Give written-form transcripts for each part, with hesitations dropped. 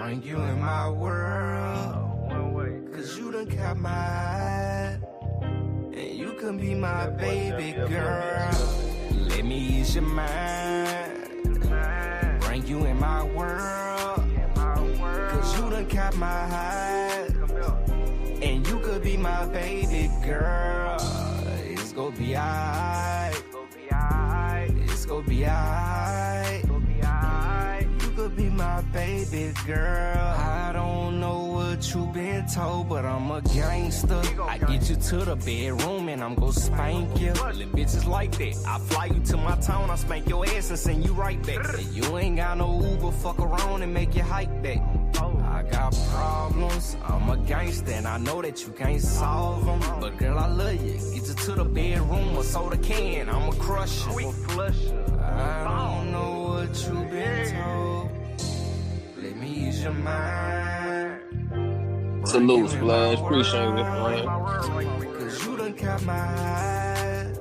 Bring you in my world, cause you done caught my eye, and you can be my baby girl. Let me ease your mind, bring you in my world, cause you done caught my eye, and you could be my baby girl. It's gonna be alright, it's gonna be alright. You could be my baby girl. I don't know what you been told, but I'm a gangster. I get you to the bedroom and I'm gon' spank you. Little bitches like that. I fly you to my town, I spank your ass and send you right back. You ain't got no Uber, fuck around and make you hike back. I got problems, I'm a gangster and I know that you can't solve them. But girl, I love you. Get you to the bedroom, a soda can, I'ma crush you. I don't know what you been told. Let me ease your mind. Salute, Splash. Appreciate it, man. Cause you done caught my eye,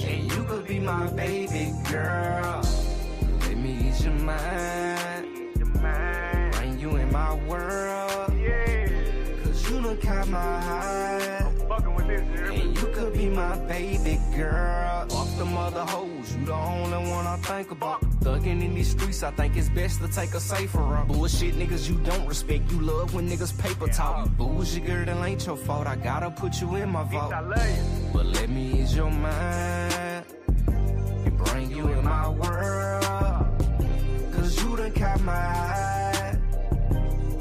and you could be my baby girl. Let me ease your mind. Bring you in my world, cause you done caught my eye, and you could be my baby girl. Fuck them other hoes, you the only one I think about. Thugging in these streets, I think it's best to take a safer route. Bullshit niggas you don't respect, you love when niggas paper talk. You bullshit girl, that ain't your fault, I gotta put you in my vault. But let me ease your mind, and bring you in my world, cause you done caught my eye,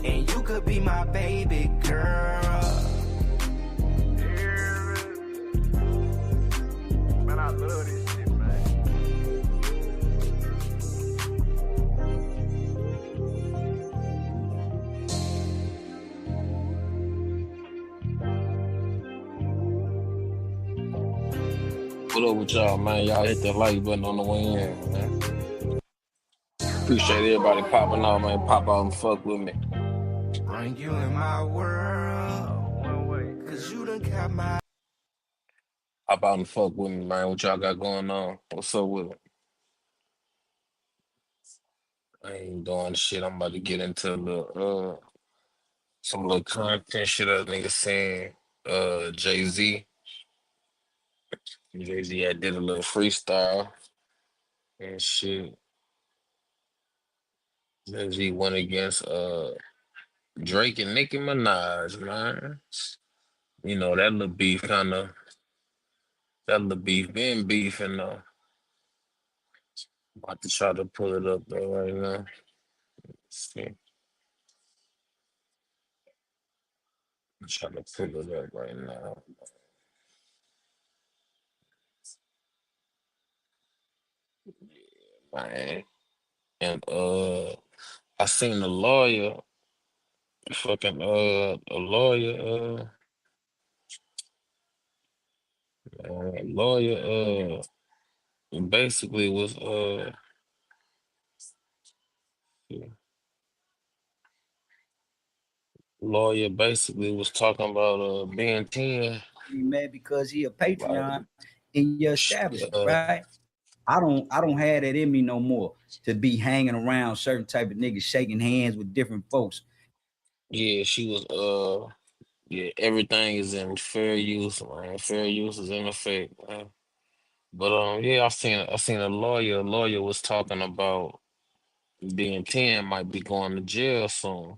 and you could be my baby girl. Man, I love this shit, man. What up with y'all, man? Y'all hit the like button on the way in, man. Appreciate everybody popping out, man. Pop out and fuck with me. Bring you in my world, cause you done caught my. Pop out and fuck with me, man. What y'all got going on? What's up with it? I ain't doing shit. I'm about to get into the some little content shit that nigga saying. Jay-Z. Jay-Z had did a little freestyle and shit. Jay-Z went against Drake and Nicki Minaj, man. You know, that little beef been beefing though. About to try to pull it up though right now. Let's see. I'm trying to pull it up right now. Man. And I seen a lawyer, fucking a lawyer basically was lawyer basically was talking about BEN10. Be mad because he a Patreon in your establishment, right? I don't have that in me no more to be hanging around certain type of niggas, shaking hands with different folks. Yeah, she was yeah, everything is in fair use, man. Fair use is in effect, man. But yeah, I seen a lawyer. A lawyer was talking about BEN10 might be going to jail soon.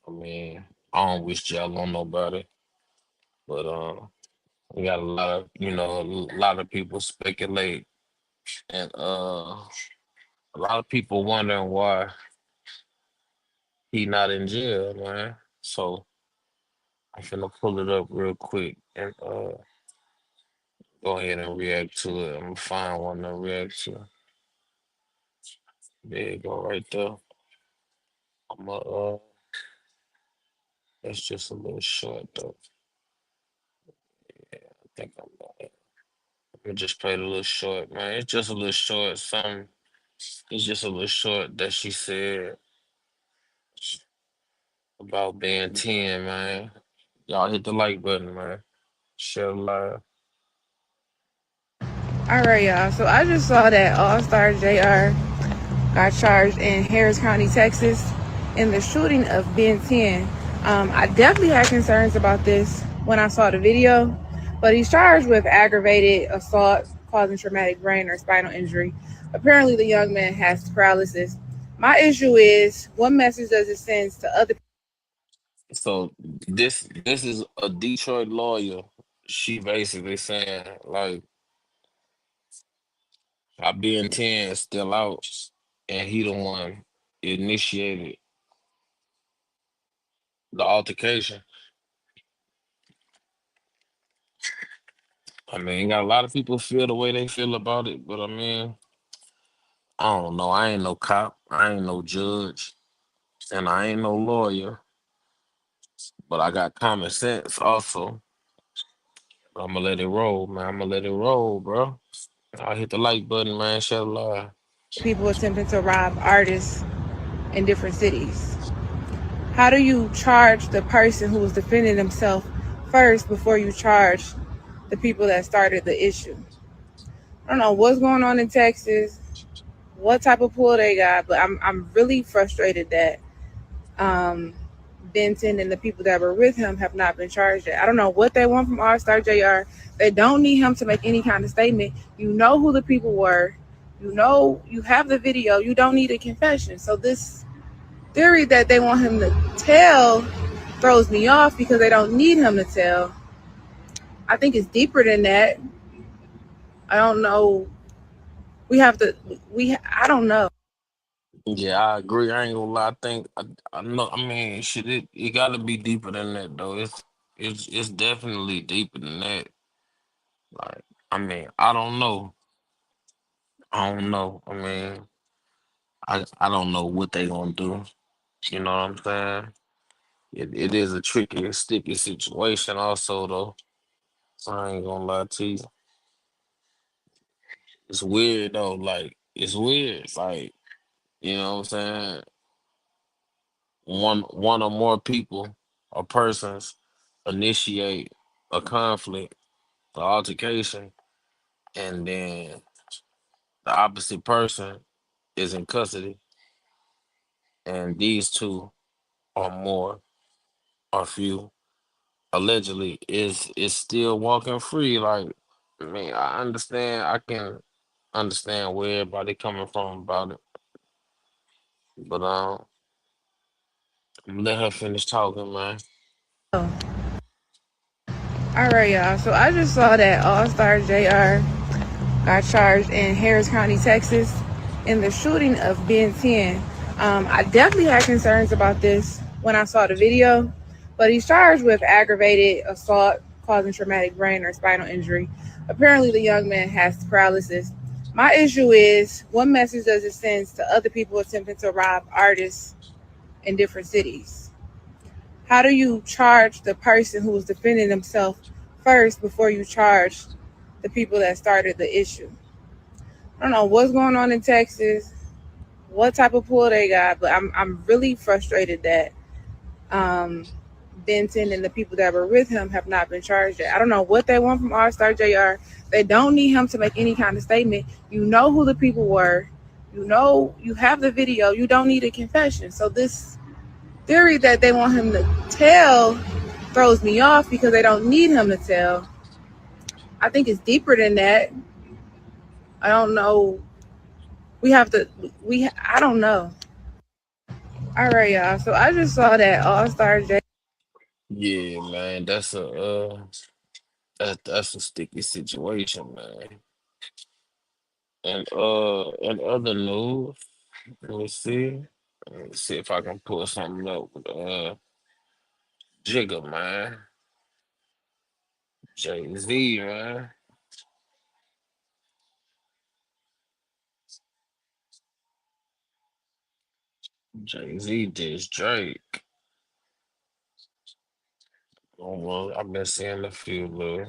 I mean, I don't wish jail on nobody, but we got a lot of a lot of people speculate, and a lot of people wondering why he not in jail, man. So I'm finna pull it up real quick and go ahead and react to it. I'm gonna find one to react to. There you go, right there. I'm that's just a little short though. Yeah, I think I'm gonna just play the little short, man. It's just a little short. It's just a little short that she said about BEN10, man. Y'all hit the like button, man. Share live. All right, y'all. So I just saw that All Star JR got charged in Harris County, Texas, in the shooting of Ben 10. I definitely had concerns about this when I saw the video, but he's charged with aggravated assault causing traumatic brain or spinal injury. Apparently, the young man has paralysis. My issue is, what message does it send to other people? So this is a Detroit lawyer. She basically saying like I being 10 still out and he the one initiated the altercation. I mean, got a lot of people feel the way they feel about it, but I mean, I don't know. I ain't no cop. I ain't no judge, and I ain't no lawyer. But I got common sense also. I'm gonna let it roll, man. I'm gonna let it roll, bro. I hit the like button, man. Shut lie. People attempting to rob artists in different cities? How do you charge the person who was defending himself first before you charge the people that started the issue? I don't know what's going on in Texas, what type of pull they got, but I'm really frustrated that um, Ben 10 and the people that were with him have not been charged yet. I don't know what they want from All Star Jr. They don't need him to make any kind of statement. You know who the people were. You know you have the video. You don't need a confession. So this theory that they want him to tell throws me off because they don't need him to tell. I think it's deeper than that. I don't know. We have to. I don't know. Yeah, I agree. I ain't gonna lie. I know. I mean, shit. It gotta be deeper than that, though. It's definitely deeper than that. Like, I mean, I don't know. I don't know. I mean, I don't know what they gonna do. You know what I'm saying? It is a tricky, sticky situation, also though. So I ain't gonna lie to you. It's weird though. Like, it's weird. Like, you know what I'm saying? One or more people or persons initiate a conflict, the altercation, and then the opposite person is in custody, and these two or more or few allegedly is still walking free. Like, I mean, I understand. I can understand where everybody coming from about it, but let her finish talking, man. Oh. All right, y'all. So I just saw that All Star Jr. got charged in Harris County, Texas, in the shooting of Ben 10. I definitely had concerns about this when I saw the video, but he's charged with aggravated assault causing traumatic brain or spinal injury. Apparently, the young man has paralysis. My issue is, what message does it send to other people attempting to rob artists in different cities? How do you charge the person who was defending himself first before you charge the people that started the issue? I don't know what's going on in Texas, what type of pull they got, but I'm really frustrated that um, Ben 10 and the people that were with him have not been charged yet. I don't know what they want from All Star Jr. They don't need him to make any kind of statement. You know who the people were. You know you have the video. You don't need a confession. So this theory that they want him to tell throws me off because they don't need him to tell. I think it's deeper than that. I don't know. We have to. I don't know. All right, y'all. So I just saw that All Star J. Yeah, man, that's a sticky situation, man. And other news, let me see. Let me see if I can pull something up with Jigga, man. Jay-Z, man. Jay-Z did Drake. Oh, well, I've been seeing a few little,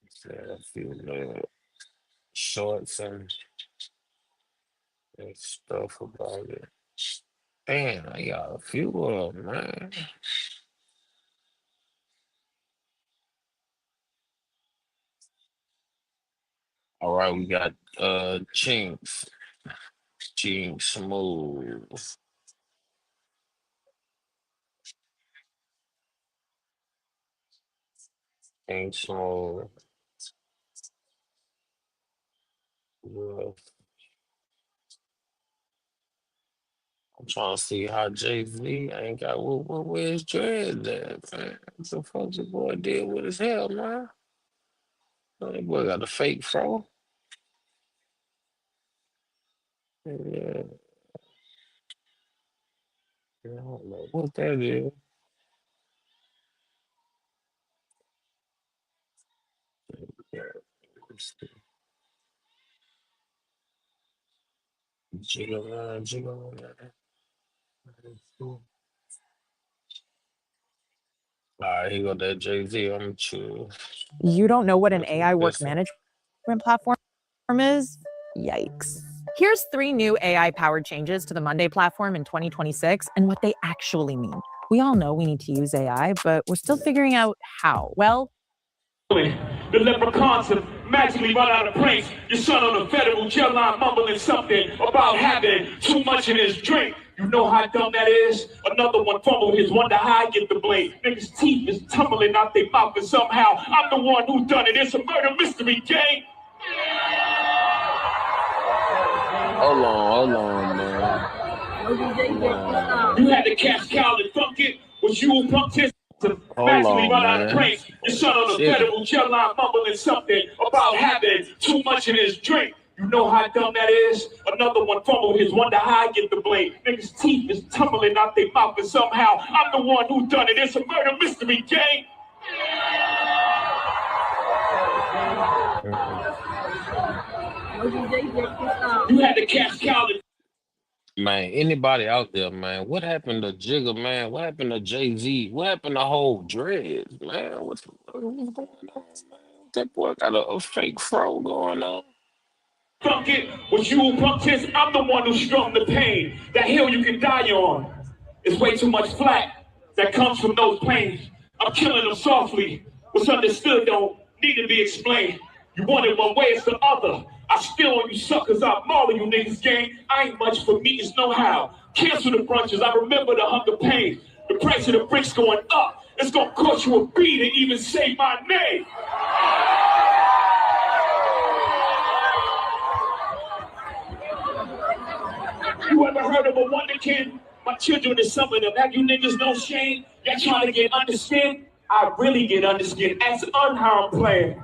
seeing a few little shorts and stuff about it. Damn, I got a few of them, man. All right, we got Chinks. Chinks Smooth. Chinks Smooth. Yeah. I'm trying to see how Jay-Z ain't got where's dreads at, man. What the fuck the boy did with his hair, man? That boy got a fake fro. Yeah, I don't know what that is. Yeah, jiggle around, jiggle around. All right, here go that Jay-Z. I'm chill. You don't know what an AI work management platform is? Yikes. Here's 3 new AI-powered changes to the Monday platform in 2026 and what they actually mean. We all know we need to use AI, but we're still figuring out how. Well, the leprechauns have magically run out of brains. Your son on a federal jail line mumbling something about having too much in his drink. You know how dumb that is? Another one fumbled his wonder how I get the blame. Niggas' teeth is tumbling out their mouth and somehow I'm the one who done it. It's a murder mystery game. Hold on, man. You had to catch Cal and funk it. Was you who punked his to magically run out of brains? Your son on the federal jail line mumbling something about having too much in his drink. You know how dumb that is? Another one fumbled his wonder how I get the blame. Niggas' teeth is tumbling out their mouth and somehow I'm the one who done it. It's a murder mystery game. You had to catch Cal. Man, anybody out there, man? What happened to Jigga, man? What happened to Jay-Z? What happened to whole dreads, man? What's going on, man? That boy got a fake fro going on. Funk it, was you who punked his? I'm the one who strung the pain. That hill you can die on. It's way too much flack that comes from those planes. I'm killing them softly. What's understood don't need to be explained. You want it one way, it's the other. I spill on you suckers, I maul you niggas gang. I ain't much for me, it's no how. Cancel the brunches, I remember the hunger pain. The price of the bricks going up. It's gonna cost you a beat to even say my name. You ever heard of a wonderkin? My children is some of them. Have you niggas no shame? Y'all trying to get understand? I really get understand. As unharmed player.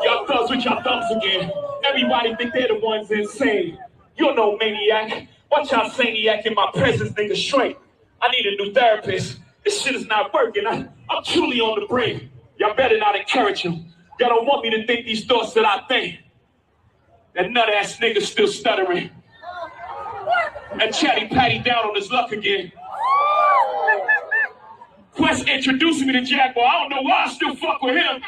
Y'all thugs with y'all thumbs again. Everybody think they're the ones insane. You're no maniac. Watch y'all saniac in my presence, nigga, straight. I need a new therapist. This shit is not working. I'm truly on the brink. Y'all better not encourage him. Y'all don't want me to think these thoughts that I think. That nut-ass nigga still stuttering. And Chatty Patty down on his luck again. Quest introducing me to Jaguar. I don't know why I still fuck with him.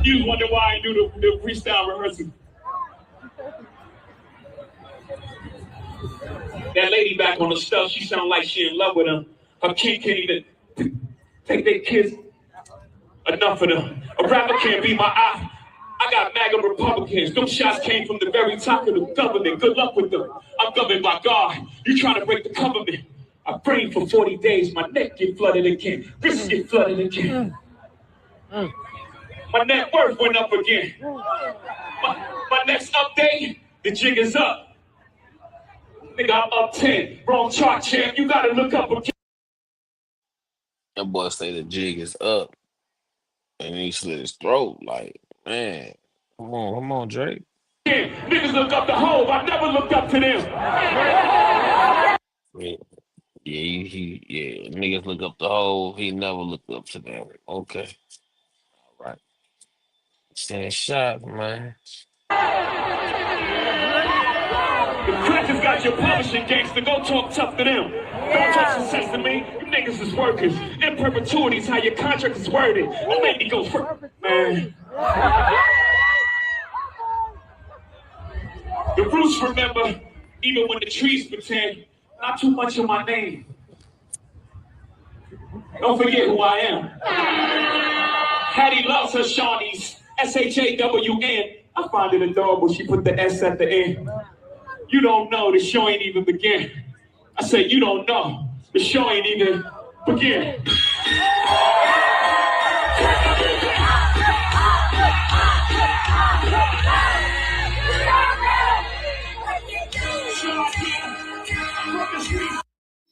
You wonder why I do the freestyle rehearsal. That lady back on the stuff, she sound like she in love with him. Her kid can't even take their kids. Enough of them. A rapper can't be my eye. I got MAGA Republicans. Those shots came from the very top of the government. Good luck with them. I'm governed by God. You trying to break the government. I prayed for 40 days. My neck get flooded again. Wrists get flooded again. My net worth went up again. My next update, the jig is up. Nigga, I'm up 10. Wrong chart, champ. You gotta look up again. That boy say the jig is up. And he slit his throat. Like, man. Come on, Drake. Yeah, niggas look up the hove. I never looked up to them. Yeah, niggas look up the hole. He never looked up to them. Okay. All right. Stand shot, man. The crackers got your publishing gangster. Go talk tough to them. Don't talk success to me. You niggas is workers. In perpetuity is how your contract is worded. Don't make me go man. The roots remember, even when the trees pretend. Not too much of my name. Don't forget who I am. Hattie loves her Shawnees. S-H-A-W-N. I find it adorable she put the S at the end. You don't know, the show ain't even begin. I said, you don't know, the show ain't even begin.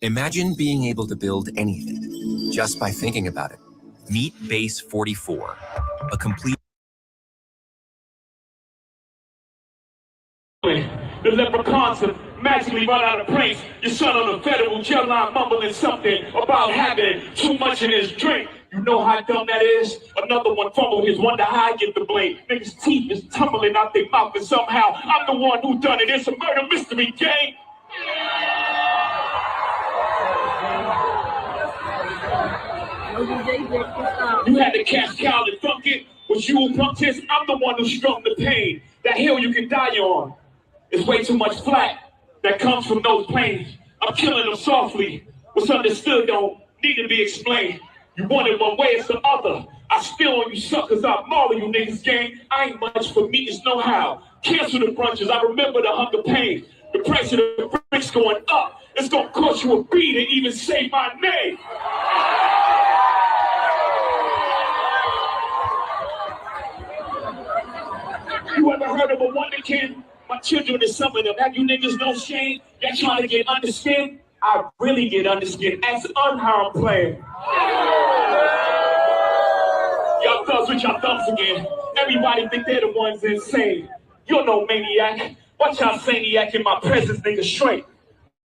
Imagine being able to build anything just by thinking about it. Meet Base 44, a complete... The leprechauns have magically run out of planes. Your son on the federal jail line mumbling something about having too much in his drink. You know how dumb that is? Another one fumbled his, wonder how I get the blame. Niggas' teeth is tumbling out their mouth and somehow I'm the one who done it. It's a murder mystery game. You had to catch Cal and funk it. Was you a punk test? I'm the one who strung the pain. That hill you can die on. It's way too much flat that comes from those planes. I'm killing them softly. What's understood don't need to be explained. You want it one way, it's the other. I spill on you suckers, I maul you niggas gang. I ain't much for me, it's no how. Cancel the brunches, I remember the hunger pain. The price of the bricks going up. It's gonna cost you a beat to even say my name. You ever heard of a wonderkin? My children is some of them. Have you niggas no shame? Y'all trying to get under skin? I really get under skin. As unharmed player. Y'all thugs with y'all thumbs again. Everybody think they're the ones insane. You're no maniac. Watch y'all saniac in my presence, nigga, straight.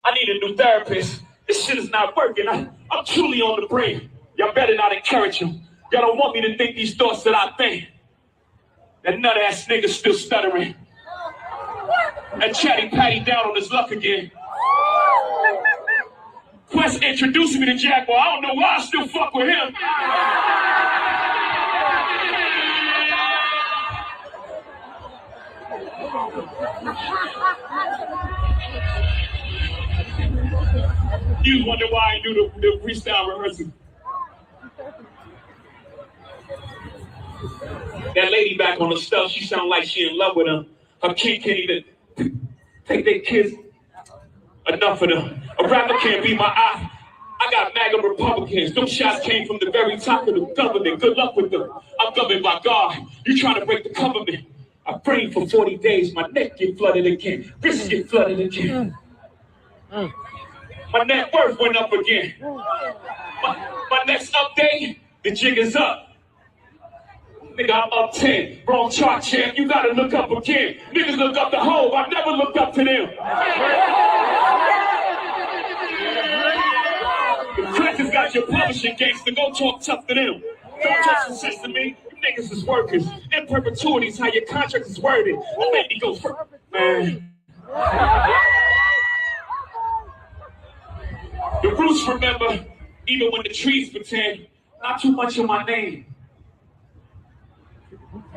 I need a new therapist. This shit is not working. I'm truly on the brink. Y'all better not encourage him. Y'all don't want me to think these thoughts that I think. That nut-ass nigga still stuttering. And Chatty Patty down on his luck again. Quest introduced me to Jaguar. I don't know why I still fuck with him. You wonder why I do the freestyle rehearsal. That lady back on the stuff, she sound like she in love with him. Her kid can't even take their kids. Enough of them. A rapper can't be my eye. I got MAGA Republicans. Them shots came from the very top of the government. Good luck with them. I'm governed by God. You trying to break the government. I prayed for 40 days. My neck get flooded again. This get flooded again. My net worth went up again. My next update, the jig is up. Nigga, I'm up 10. Wrong chart, champ. You gotta look up again. Niggas look up the Hove. I never looked up to them. The press has got your publishing gangster. Go talk tough to them. Don't touch the system, me. You niggas is workers. In perpetuity is how your contract is worded. The lady goes for man. The roots remember, even when the trees pretend. Not too much of my name.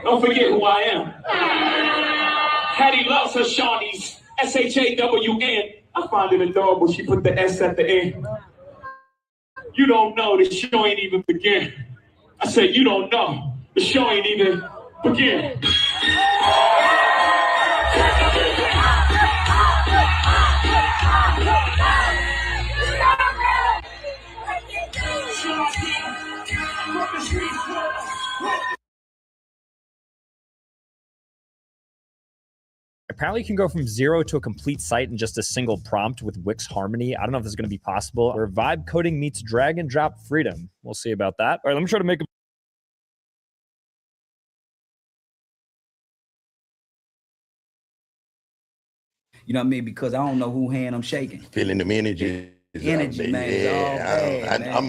Don't forget who I am. Hattie loves her Shawnees. S-H-A-W-N. I find it adorable she put the S at the end. You don't know, the show ain't even begin. I said, you don't know, the show ain't even begin. Apparently you can go from 0 to a complete site in just a single prompt with Wix Harmony. I don't know if this is going to be possible. Or vibe coding meets drag and drop freedom. We'll see about that. All right, let me try to make a... You know what I mean? Because I don't know who hand I'm shaking. Feeling them energy. Energy, man. Yeah,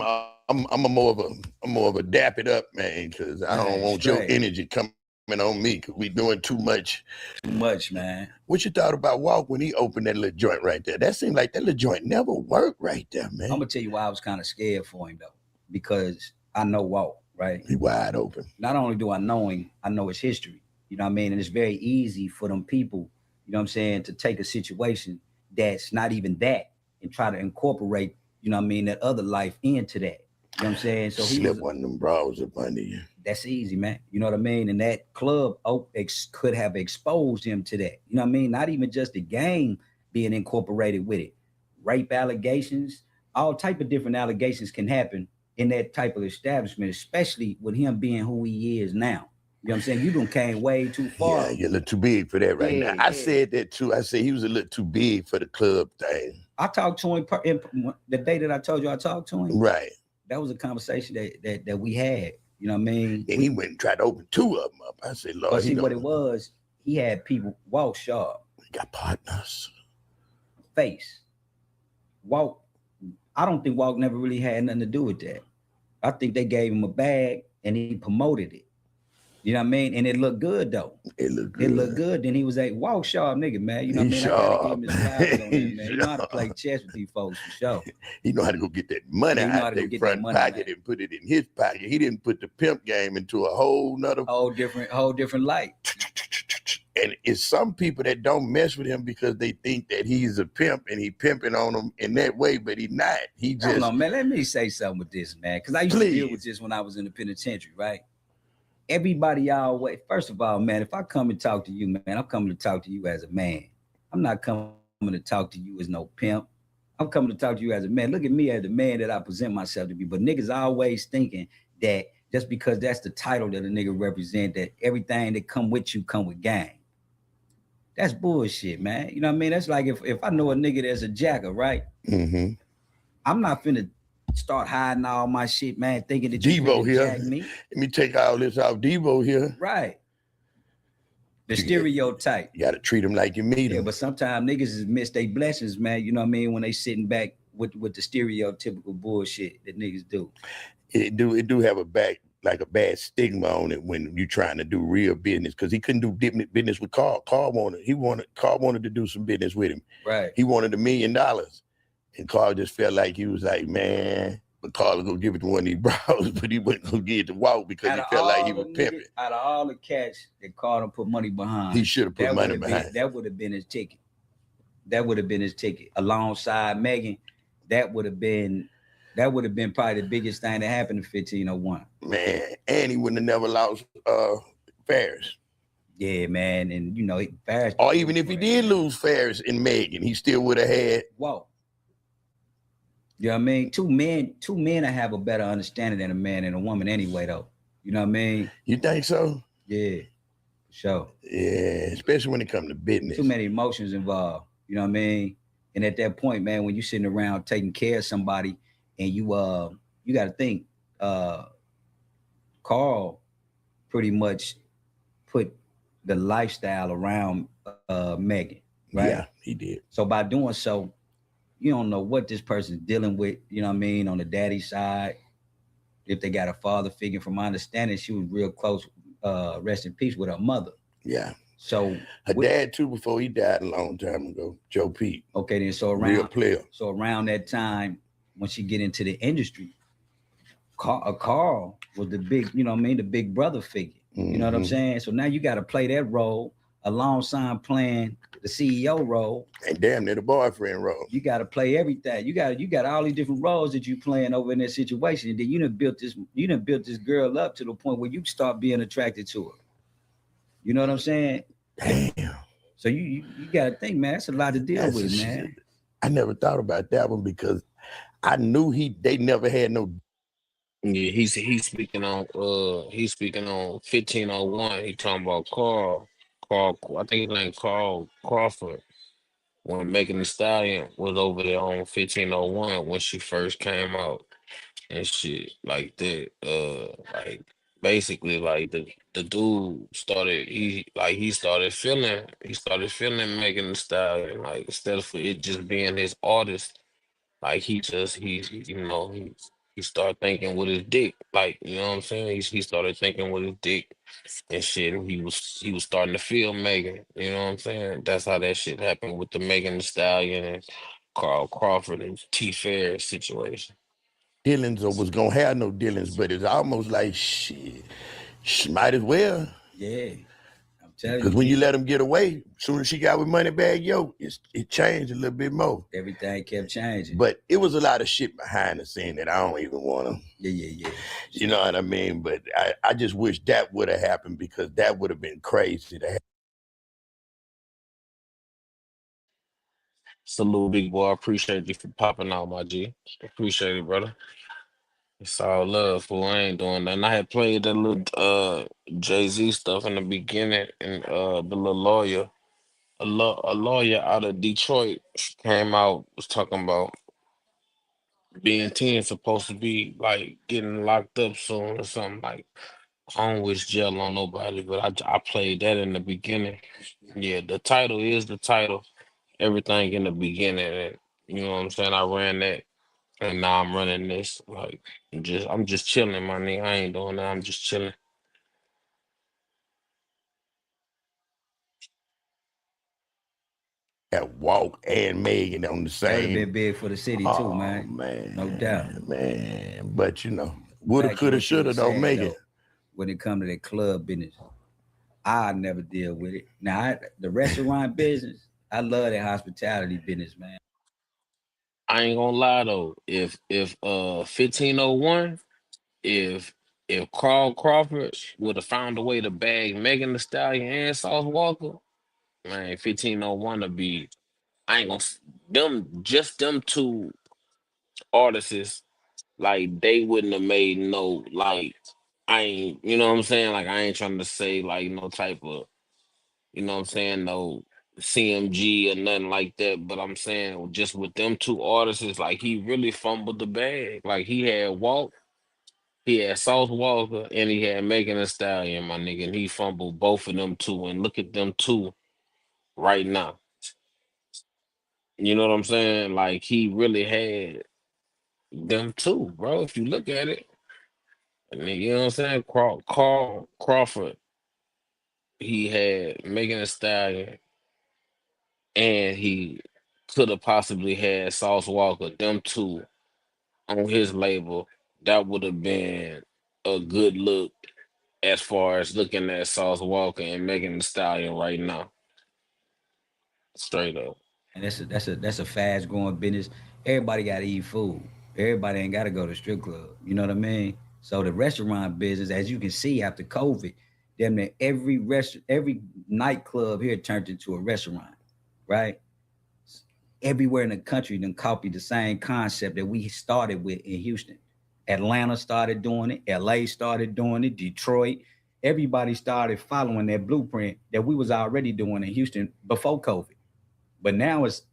I'm more of a dap it up, man, because I don't want your energy coming on me, because we doing too much. Too much, man. What you thought about Walk when he opened that little joint right there? That seemed like that little joint never worked right there, man. I'm gonna tell you why I was kind of scared for him though, because I know Walk, right? He wide open. Not only do I know him, I know his history. You know what I mean? And it's very easy for them people, you know what I'm saying, to take a situation that's not even that and try to incorporate, you know what I mean, that other life into that. You know what I'm saying? So slip one of them bras up under you. That's easy, man. You know what I mean? And that club could have exposed him to that. You know what I mean? Not even just the game being incorporated with it. Rape allegations, all type of different allegations can happen in that type of establishment, especially with him being who he is now. You know what I'm saying? You done came way too far. Yeah, you're a little too big for that right now. I said that too. I said he was a little too big for the club thing. I talked to him the day that I told you I talked to him. Right. That was a conversation that we had. You know what I mean? And he went and tried to open two of them up. I said, Lord, but see what it was, he had people walk sharp. He got partners. Face. Walk. I don't think Walk never really had nothing to do with that. I think they gave him a bag and he promoted it. You know what I mean? And it looked good though. It looked good. It looked good. Then he was like, Walk sharp nigga, man. You know what I mean? Sharp. I gotta give him his flowers on him, man. You know how to play chess with these folks for sure. He know how to go get that money out of their front pocket and put it in his pocket. He didn't put the pimp game into a whole different light. And it's some people that don't mess with him because they think that he's a pimp and he pimping on them in that way, but he's not. He just Hold on, man. Let me say something with this, man. Because I used to deal with this when I was in the penitentiary, right? Everybody always, first of all, man, if I come and talk to you, man, I'm coming to talk to you as a man. I'm not coming to talk to you as no pimp. I'm coming to talk to you as a man. Look at me as the man that I present myself to be. But niggas always thinking that just because that's the title that a nigga represent, that everything that come with you come with gang. That's bullshit, man. You know what I mean? That's like if I know a nigga that's a jacker, right? Mm-hmm. I'm not finna start hiding all my shit, man, thinking that you Devo here. jack me. Let me take all this off. Devo here. Right. The stereotype. You got to treat them like you meet them. Yeah, but sometimes niggas miss their blessings, man. You know what I mean? When they sitting back with the stereotypical bullshit that niggas do. It do have a bad stigma on it when you're trying to do real business, because he couldn't do business with Carl. Carl wanted to do some business with him. Right. He wanted $1 million. And Carl just felt like he was like, man, but Carl was gonna give it to one of these bros, but he wasn't gonna give it to Walk because he felt like he was pimping. Out of all the cats that Carl put money behind, he should have put money behind. That would have been his ticket. That would have been his ticket. Alongside Megan, that would have been probably the biggest thing that happened in 1501. Man, and he wouldn't have never lost Ferris. Yeah, man, and you know, Ferris. Or even if he did lose Ferris and Megan, he still would have had Whoa. You know what I mean? Two men have a better understanding than a man and a woman anyway, though. You know what I mean? You think so? Yeah, for sure. Yeah, especially when it comes to business. Too many emotions involved. You know what I mean? And at that point, man, when you're sitting around taking care of somebody, and you got to think, Carl pretty much put the lifestyle around Megan, right? Yeah, he did. So by doing so, you don't know what this person's dealing with, you know what I mean, on the daddy side. If they got a father figure, from my understanding, she was real close, rest in peace, with her mother. Yeah. So her dad too, before he died a long time ago, Joe Pete. Okay, then so around real player. So around that time, when she get into the industry, Carl was the big, you know what I mean, the big brother figure. You know what I'm saying? So now you got to play that role alongside playing the CEO role. And damn near the boyfriend role. You got to play everything. You got all these different roles that you playing over in that situation. And then you done built this girl up to the point where you start being attracted to her. You know what I'm saying? Damn. So you got to think, man, that's a lot to deal with, man. I never thought about that one because I knew they never had no. Yeah, he's speaking on 1501. He talking about Carl, I think his name Carl Crawford, when Megan Thee Stallion was over there on 1501 when she first came out and shit like that. Like basically like the dude started feeling Megan Thee Stallion, like instead of it just being his artist, like he started thinking with his dick, like, you know what I'm saying? He started thinking with his dick and shit, and he was starting to feel Megan, you know what I'm saying? That's how that shit happened with the Megan Thee Stallion and Carl Crawford and T Ferris situation. Dealings or was gonna have no dealings, but it's almost like shit, might as well. Yeah, I'm Because when you let them get away, as soon as she got with Moneybagg Yo, it changed a little bit more. Everything kept changing. But it was a lot of shit behind the scene that I don't even want to. Yeah. You know what I mean? But I just wish that would have happened, because that would have been crazy to have. Salute, big boy. I appreciate you for popping out, my G. Appreciate it, brother. It's all love, fool. I ain't doing nothing. I had played that little Jay-Z stuff in the beginning, and the little lawyer, a lawyer out of Detroit came out, was talking about BEN10 supposed to be like getting locked up soon or something. Like, I don't wish jail on nobody, but I played that in the beginning. Yeah, the title is the title. Everything in the beginning, and you know what I'm saying? I ran that, and now I'm running this. Like, I'm just chilling, my nigga. I ain't doing that. I'm just chilling. At Walk and Megan on the same. That would have been big for the city too, man. Man, no doubt, man. But you know, woulda, coulda, shoulda, don't make it. When it comes to that club business, I never deal with it. Now, the restaurant business, I love that hospitality business, man. I ain't gonna lie though. If 1501, if Carl Crawford would have found a way to bag Megan Thee Stallion and Sauce Walker, man, 1501 would be. I ain't gonna them two artists. Like, they wouldn't have made no, like, I ain't, you know what I'm saying? Like, I ain't trying to say like no type of, you know what I'm saying, no CMG or nothing like that. But I'm saying, just with them two artists, like, he really fumbled the bag. Like, he had he had Sauce Walker, and he had Megan Thee Stallion, my nigga, and he fumbled both of them two. And look at them two right now. You know what I'm saying? Like, he really had them two, bro. If you look at it, I mean, you know what I'm saying? Carl Crawford, he had Megan Thee Stallion, and he could have possibly had Sauce Walker. Them two on his label, that would have been a good look as far as looking at Sauce Walker and Megan Thee Stallion right now. Straight up. And that's a fast growing business. Everybody got to eat food. Everybody ain't got to go to strip club. You know what I mean? So the restaurant business, as you can see after COVID, damn near every nightclub here turned into a restaurant, right? Everywhere in the country then copied the same concept that we started with in Houston. Atlanta started doing it. LA started doing it. Detroit. Everybody started following that blueprint that we was already doing in Houston before COVID. But now it's,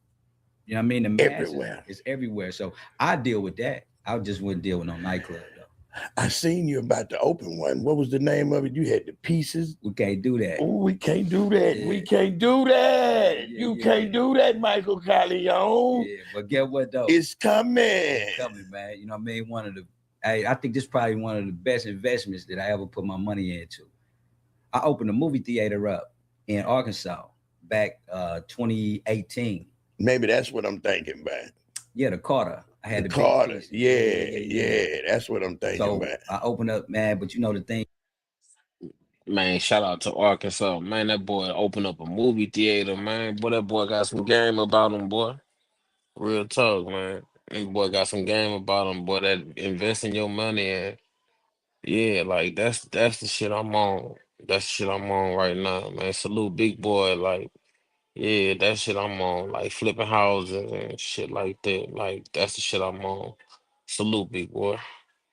you know what I mean? The masses, everywhere. It's everywhere. So I deal with that. I just wouldn't deal with no nightclub though. I seen you about to open one. What was the name of it? You had the pieces. We can't do that. Oh, we can't do that. Yeah. We can't do that. You can't do that, Michael Corleone. Yeah, but get what though? It's coming. It's coming, man. You know what I mean? I think this is probably one of the best investments that I ever put my money into. I opened a movie theater up in Arkansas back 2018. Maybe that's what I'm thinking about. Yeah, the Carter. I had the Carter. Yeah. That's what I'm thinking about. I opened up, man, but you know the thing. Man, shout out to Arkansas. Man, that boy opened up a movie theater, man. Boy, that boy got some game about him, boy. Real talk, man. That boy got some game about him, boy. That investing your money in. Yeah, like, that's the shit I'm on. That's the shit I'm on right now, man. Salute, big boy. Like, yeah, that shit I'm on. Like, flipping houses and shit like that. Like, that's the shit I'm on. Salute, big boy.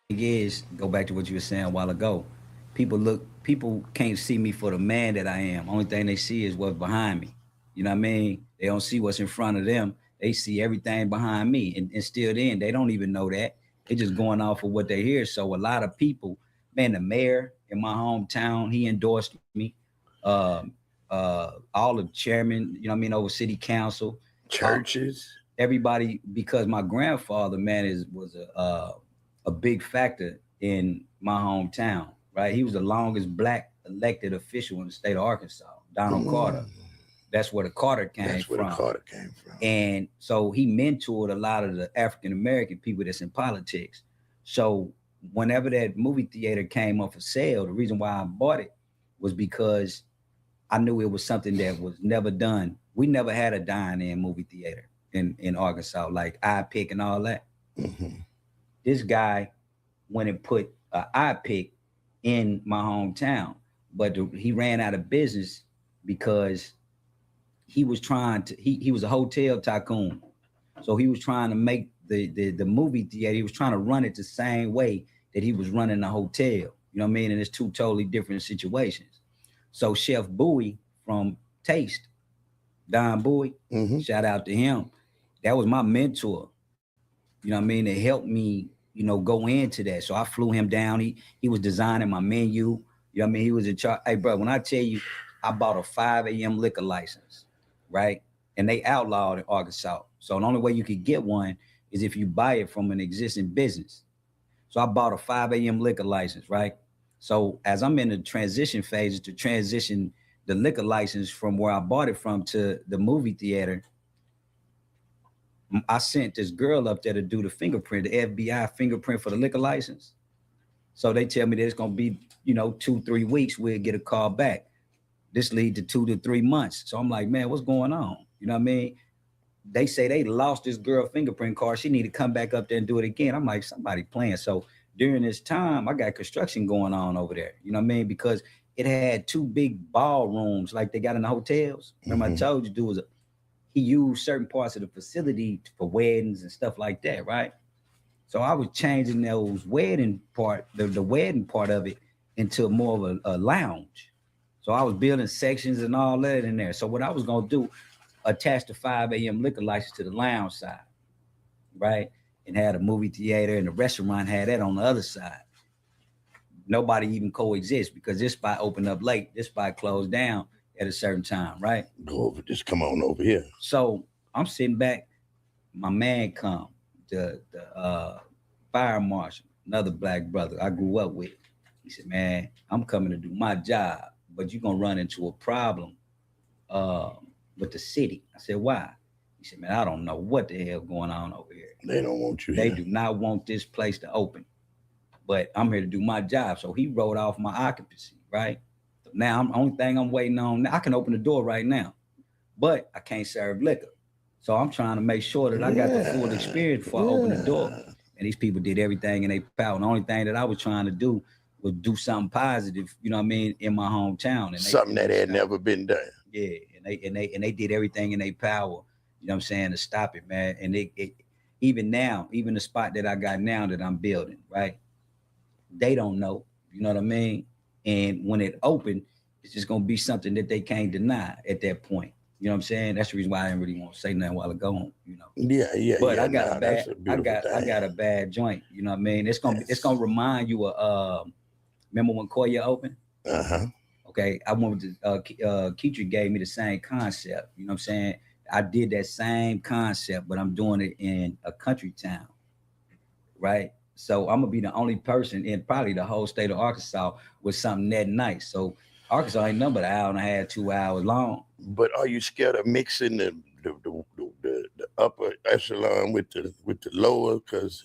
Is go back to what you were saying a while ago. People can't see me for the man that I am. Only thing they see is what's behind me. You know what I mean? They don't see what's in front of them. They see everything behind me. And still then, they don't even know that. They're just going off of what they hear. So a lot of people, man, the mayor in my hometown, he endorsed me. All the chairmen, you know what I mean, over city council. Churches. Everybody, because my grandfather, man, was a big factor in my hometown, right? He was the longest black elected official in the state of Arkansas, Donald Carter. That's where the Carter came from. And so he mentored a lot of the African-American people that's in politics. So whenever that movie theater came up for sale, the reason why I bought it was because I knew it was something that was never done. We never had a dine-in movie theater in Arkansas, like iPick and all that. Mm-hmm. This guy went and put an iPick in my hometown, but he ran out of business because he was trying to. He was a hotel tycoon, so he was trying to make the movie theater. He was trying to run it the same way that he was running the hotel. You know what I mean? And it's two totally different situations. So Chef Bowie from Taste, Don Bowie, shout out to him. That was my mentor. You know what I mean? It helped me, go into that. So I flew him down. He was designing my menu. You know what I mean? He was in charge. Hey, bro, when I tell you, I bought a 5 a.m. liquor license, right? And they outlawed in Arkansas. So the only way you could get one is if you buy it from an existing business. So I bought a 5 a.m. liquor license, right? So as I'm in the transition phases to transition the liquor license from where I bought it from to the movie theater, I sent this girl up there to do the fingerprint, the FBI fingerprint for the liquor license. So they tell me that it's going to be, 2-3 weeks, we'll get a call back. This lead to 2 to 3 months. So I'm like, man, what's going on? You know what I mean? They say they lost this girl fingerprint card. She need to come back up there and do it again. I'm like, somebody playing. So during this time, I got construction going on over there. You know what I mean? Because it had 2 big ballrooms like they got in the hotels. Remember I told you, dude was he used certain parts of the facility for weddings and stuff like that, right? So I was changing those wedding part, the wedding part of it into more of a lounge. So I was building sections and all that in there. So what I was gonna do, attach the 5 a.m. liquor license to the lounge side, right? And had a movie theater and the restaurant had that on the other side. Nobody even coexist because this spot opened up late, this spot closed down at a certain time, right? Go over, just come on over here. So I'm sitting back, my man come, the fire marshal, another black brother I grew up with. He said, man, I'm coming to do my job, but you're gonna run into a problem with the city. I said, why? He said, man, I don't know what the hell going on over here. They don't want you They here. do not want this place to open, but I'm here to do my job. So he wrote off my occupancy, right? Now, only thing I'm waiting on, I can open the door right now, but I can't serve liquor. So I'm trying to make sure that I got the full experience before I open the door. And these people did everything in their power. And the only thing that I was trying to do was do something positive, you know what I mean, in my hometown. And something that had never been done. Yeah, and they did everything in their power, you know what I'm saying, to stop it, man. And even now, even the spot that I got now that I'm building, right? They don't know, you know what I mean? And when it opened, it's just gonna be something that they can't deny at that point. You know what I'm saying? That's the reason why I didn't really want to say nothing while ago, you know. Yeah. But I got I got a bad joint. You know what I mean? It's gonna remind you of remember when Koya opened? Okay, I went with Keitra gave me the same concept. You know what I'm saying? I did that same concept, but I'm doing it in a country town, right? So I'm gonna be the only person in probably the whole state of Arkansas with something that nice. So Arkansas ain't nothing but an hour and a half, 2 hours long. But are you scared of mixing the upper echelon with the lower? Because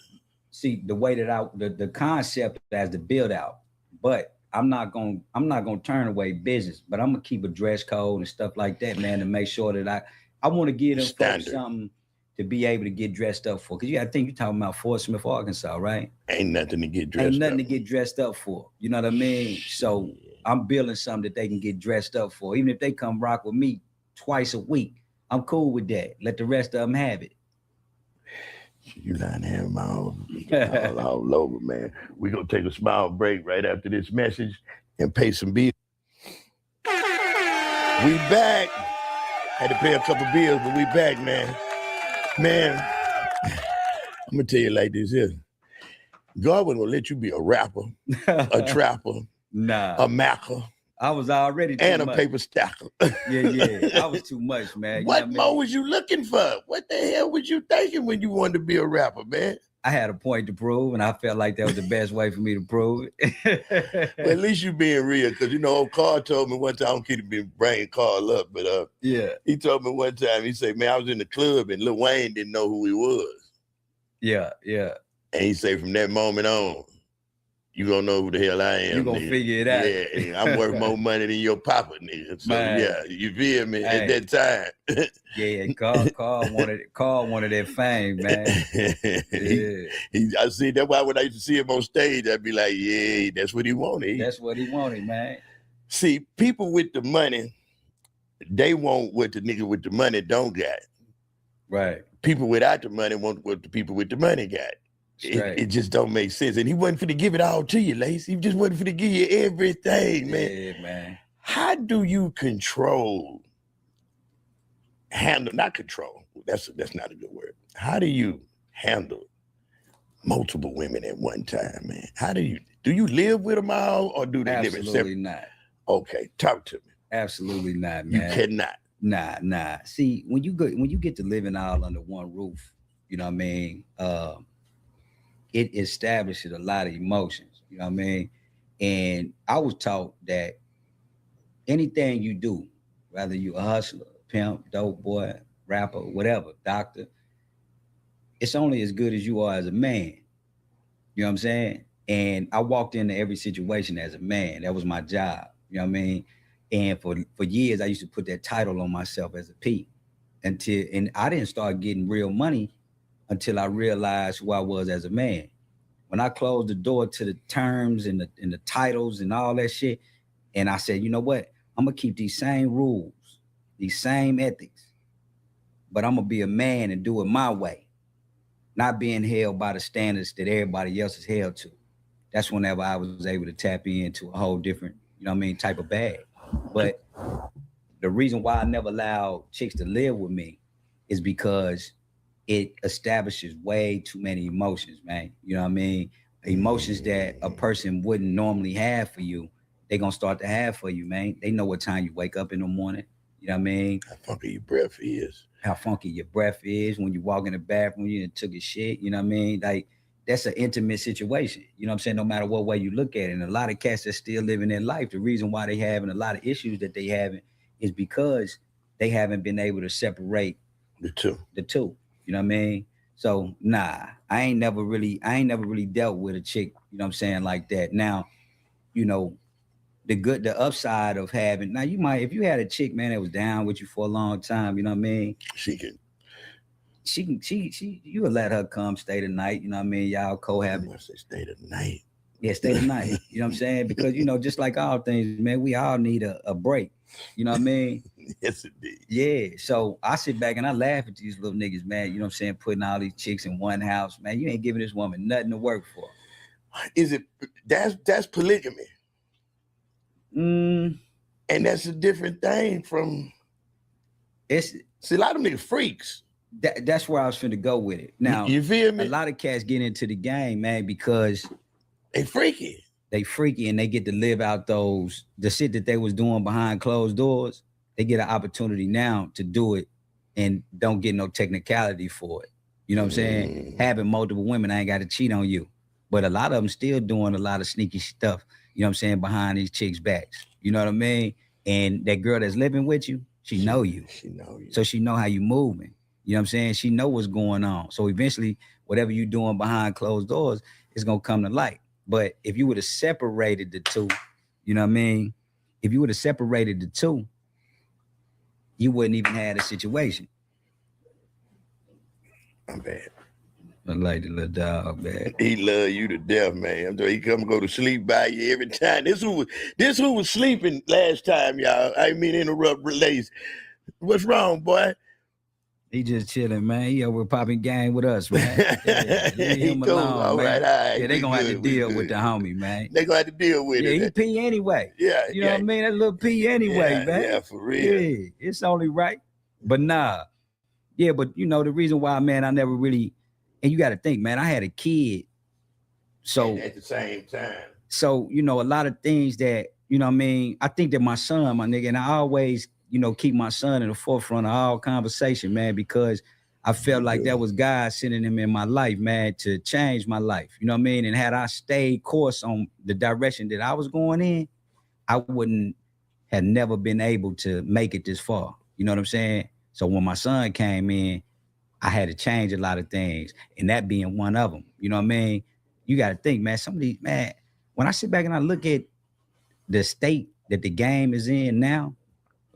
see the way that the concept as the build out, but I'm not gonna turn away business, but I'm gonna keep a dress code and stuff like that, man, to make sure that I want to give them folks something to be able to get dressed up for. Because I think you're talking about Fort Smith, Arkansas, right? Ain't nothing to get dressed up. Ain't nothing to get dressed up for. You know what I mean? So I'm building something that they can get dressed up for. Even if they come rock with me twice a week, I'm cool with that. Let the rest of them have it. You not having my own all over, man. We're going to take a small break right after this message and pay some bills. We back. Had to pay a couple bills, but we back, man. Man, I'm going to tell you like this here. God wasn't going to let you be a rapper, a trapper, a macker. I was already too and much. A paper stacker. Yeah. I was too much, man. What more was you looking for? What the hell was you thinking when you wanted to be a rapper, man? I had a point to prove, and I felt like that was the best way for me to prove it. Well, at least you being real, because old Carl told me one time, I don't keep bringing Carl up, but yeah, he told me one time, he said, man, I was in the club and Lil Wayne didn't know who he was. Yeah. And he said from that moment on, you gonna know who the hell I am. You gonna nigga. figure it out. Yeah, I'm worth more money than your papa, nigga. So Man. yeah, you feel me? Hey. At that time. Yeah, Carl wanted that fame, man. Yeah. I see that's why when I used to see him on stage, I'd be like, yeah, that's what he wanted. That's what he wanted, man. See, people with the money, they want what the nigga with the money don't got. Right. People without the money want what the people with the money got. It just don't make sense. And he wasn't finna give it all to you, Lace. He just wasn't finna give you everything, man. Yeah, man. How do you not control, that's not a good word. How do you handle multiple women at one time, man? How do you live with them all, or do they live in separate? Absolutely not. Okay, talk to me. Absolutely not, man. You cannot. Nah. See, when you get to living all under one roof, you know what I mean? It establishes a lot of emotions, you know what I mean? And I was taught that anything you do, whether you a hustler, pimp, dope boy, rapper, whatever, doctor, it's only as good as you are as a man. You know what I'm saying? And I walked into every situation as a man. That was my job. You know what I mean? And for years, I used to put that title on myself as a P. And I didn't start getting real money until I realized who I was as a man. When I closed the door to the terms and the titles and all that shit, and I said, you know what? I'm gonna keep these same rules, these same ethics, but I'm gonna be a man and do it my way, not being held by the standards that everybody else is held to. That's whenever I was able to tap into a whole different, you know what I mean, type of bag. But the reason why I never allowed chicks to live with me is because it establishes way too many emotions, man. You know what I mean? Emotions that a person wouldn't normally have for you, they're gonna start to have for you, man. They know what time you wake up in the morning. You know what I mean? How funky your breath is. How funky your breath is when you walk in the bathroom, you done took a shit. You know what I mean? Like, that's an intimate situation. You know what I'm saying? No matter what way you look at it. And a lot of cats that still living their life, the reason why they having a lot of issues that they having is because they haven't been able to separate the two. You know what I mean? So nah, I ain't never really dealt with a chick, you know what I'm saying, like that. Now, you know, the upside of having, now you might, if you had a chick, man, that was down with you for a long time, you know what I mean? You would let her come stay the night, you know what I mean? Y'all cohabit. I say stay the night. Yeah, stay the night. You know what I'm saying? Because, you know, just like all things, man, we all need a break. You know what I mean? Yes, indeed. Yeah. So I sit back and I laugh at these little niggas, man. You know what I'm saying? Putting all these chicks in one house, man. You ain't giving this woman nothing to work for. Is it that's polygamy? And that's a different thing from. See, a lot of them niggas freaks. That's where I was finna go with it. Now, you feel me? A lot of cats get into the game, man, because they freaky. They freaky and they get to live out the shit that they was doing behind closed doors. They get an opportunity now to do it and don't get no technicality for it. You know what I'm saying? Having multiple women, I ain't got to cheat on you. But a lot of them still doing a lot of sneaky stuff, you know what I'm saying, behind these chicks' backs. You know what I mean? And that girl that's living with you, she know you. She know you. So she know how you moving. You know what I'm saying? She know what's going on. So eventually, whatever you doing behind closed doors is going to come to light. But if you would have separated the two, you know what I mean? If you would have separated the two, you wouldn't even have a situation. I'm bad. I like the little dog, man. He love you to death, man. I'm telling you, he come go to sleep by you every time. This who was sleeping last time, y'all. I mean interrupt relays. What's wrong, boy? He just chilling, man. He over popping gang with us, man. Yeah, leave him alone, all man. right, all right. Yeah, they gonna have to deal with the homie, man. They gonna have to deal with it. Yeah, he pee anyway. Yeah, you know what I mean? That little pee anyway, man. Yeah, for real. Yeah, it's only right. But nah. Yeah, but you know, the reason why, man, I never really, and you got to think, man, I had a kid. So at the same time. So, you know, a lot of things that, you know what I mean? I think that my son, my nigga, and I always, you know, keep my son in the forefront of all conversation, man, because I felt like that was God sending him in my life, man, to change my life. You know what I mean? And had I stayed course on the direction that I was going in, I wouldn't have never been able to make it this far. You know what I'm saying? So when my son came in, I had to change a lot of things, and that being one of them. You know what I mean? You got to think, man, some of these, man, when I sit back and I look at the state that the game is in now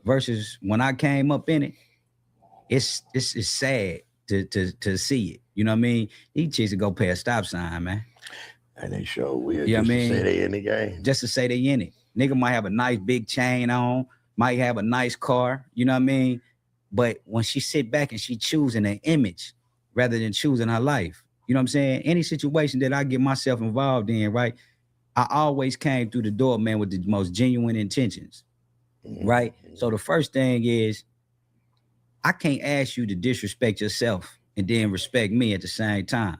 versus when I came up in it, it's sad to see it. You know what I mean? These chicks will go pay a stop sign, man. And they sure will. You know what I mean? To say they in the game. Just to say they in it. Nigga might have a nice big chain on, might have a nice car, you know what I mean? But when she sit back and she choosing an image rather than choosing her life, you know what I'm saying? Any situation that I get myself involved in, right? I always came through the door, man, with the most genuine intentions, right? So the first thing is, I can't ask you to disrespect yourself and then respect me at the same time.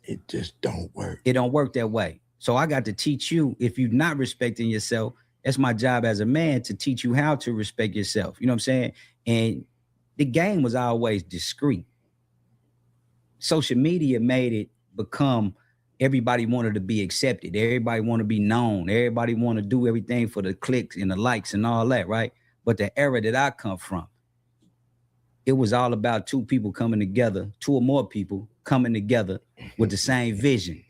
It just don't work. It don't work that way. So I got to teach you, if you're not respecting yourself, that's my job as a man to teach you how to respect yourself. You know what I'm saying? And the game was always discreet. Social media made it become everybody wanted to be accepted. Everybody want to be known. Everybody want to do everything for the clicks and the likes and all that, right? But the era that I come from, it was all about two people coming together, two or more people coming together with the same vision.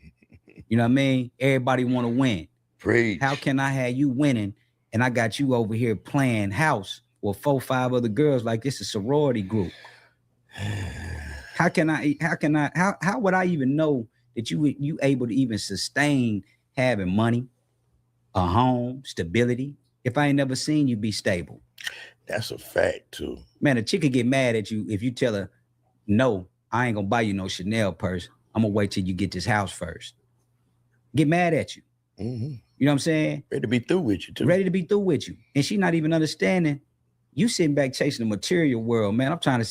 You know what I mean? Everybody want to win. Preach. How can I have you winning and I got you over here playing house with 4 or 5 other girls like this is a sorority group? How would I even know that you able to even sustain having money, a home, stability, if I ain't never seen you be stable? That's a fact too. Man, a chick could get mad at you if you tell her, no, I ain't gonna buy you no Chanel purse. I'm gonna wait till you get this house first. Get mad at you. Mm-hmm. You know what I'm saying? Ready to be through with you too. Ready to be through with you. And she not even understanding. You sitting back chasing the material world, man. I'm trying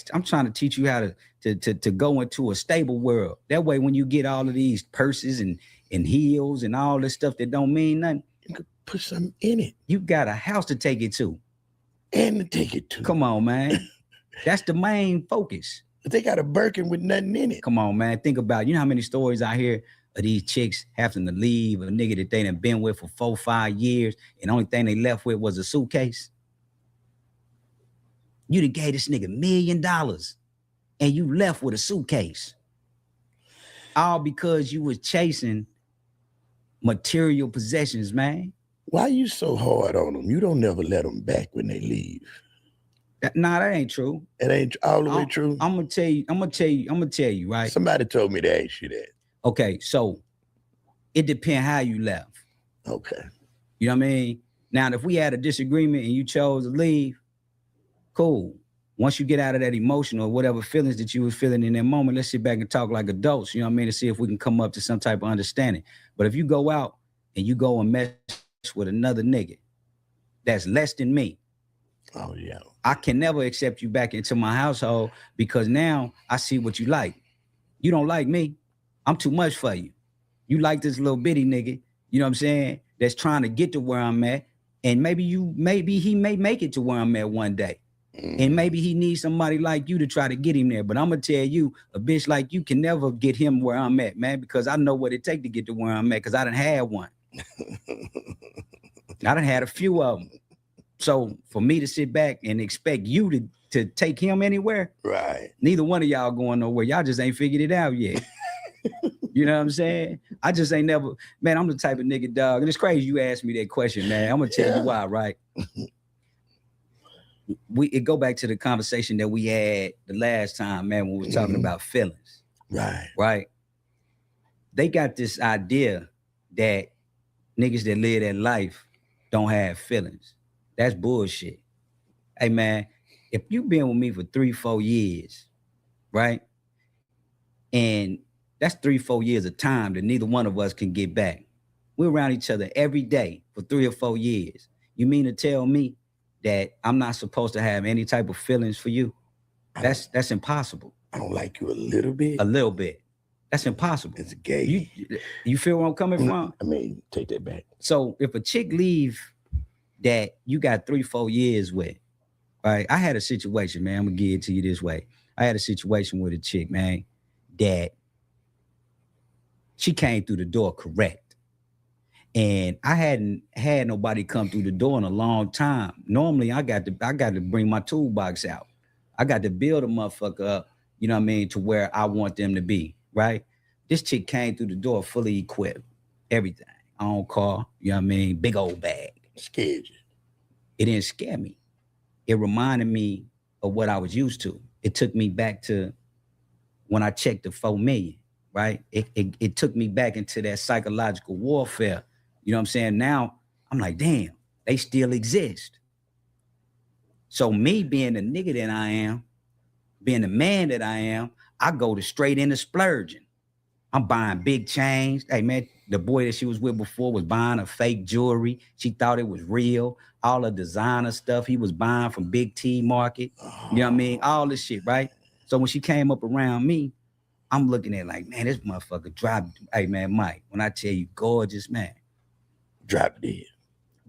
to teach you how to go into a stable world. That way, when you get all of these purses and heels and all this stuff that don't mean nothing, you could put something in it. You got a house to take it to. And to take it to. Come on, man. That's the main focus. But they got a Birkin with nothing in it. Come on, man. Think about it. You know how many stories I hear of these chicks having to leave a nigga that they done been with for 4 or 5 years, and the only thing they left with was a suitcase? You done gave this nigga $1 million and you left with a suitcase. All because you was chasing material possessions, man. Why you so hard on them? You don't never let them back when they leave. Nah, that ain't true. It ain't all the way true. I'm gonna tell you, right? Somebody told me to ask you that. Okay, so it depends how you left. Okay. You know what I mean? Now, if we had a disagreement and you chose to leave, cool. Once you get out of that emotion or whatever feelings that you was feeling in that moment, let's sit back and talk like adults, you know what I mean, to see if we can come up to some type of understanding. But if you go out and you go and mess with another nigga that's less than me, oh yeah, I can never accept you back into my household because now I see what you like. You don't like me. I'm too much for you. You like this little bitty nigga, you know what I'm saying, that's trying to get to where I'm at. And maybe he may make it to where I'm at one day. And maybe he needs somebody like you to try to get him there. But I'm going to tell you, a bitch like you can never get him where I'm at, man, because I know what it takes to get to where I'm at because I done had one. I done had a few of them. So for me to sit back and expect you to take him anywhere, right? Neither one of y'all going nowhere. Y'all just ain't figured it out yet. You know what I'm saying? I just ain't never, man, I'm the type of nigga, dog. And it's crazy you asked me that question, man. I'm going to tell you why, right? It go back to the conversation that we had the last time, man, when we were talking about feelings. Right. Right. They got this idea that niggas that live that life don't have feelings. That's bullshit. Hey, man, if you've been with me for 3-4 years, right? And that's 3-4 years of time that neither one of us can get back. We're around each other every day for 3 or 4 years. You mean to tell me that I'm not supposed to have any type of feelings for you? That's impossible. I don't like you a little bit. A little bit. That's impossible. It's gay. You feel where I'm coming from? I mean, take that back. So if a chick leave that you got 3-4 years with, right? I had a situation, man. I'm gonna give it to you this way. I had a situation with a chick, man, that she came through the door correct. And I hadn't had nobody come through the door in a long time. Normally, I got to bring my toolbox out. I got to build a motherfucker up, you know what I mean, to where I want them to be, right? This chick came through the door fully equipped, everything. own car, you know what I mean? Big old bag. Scared you. It didn't scare me. It reminded me of what I was used to. It took me back to when I checked the 4 million, right? It took me back into that psychological warfare. You know what I'm saying? Now I'm like, damn, they still exist. So me being the nigga that I am, being the man that I am, I go to straight into splurging. I'm buying big chains. Hey man, the boy that she was with before was buying a fake jewelry. She thought it was real. All the designer stuff he was buying from Big T Market. You know what I mean? All this shit, right? So when she came up around me, I'm looking at like, man, this motherfucker dropped. Hey man, Mike, when I tell you gorgeous, man. Drop dead.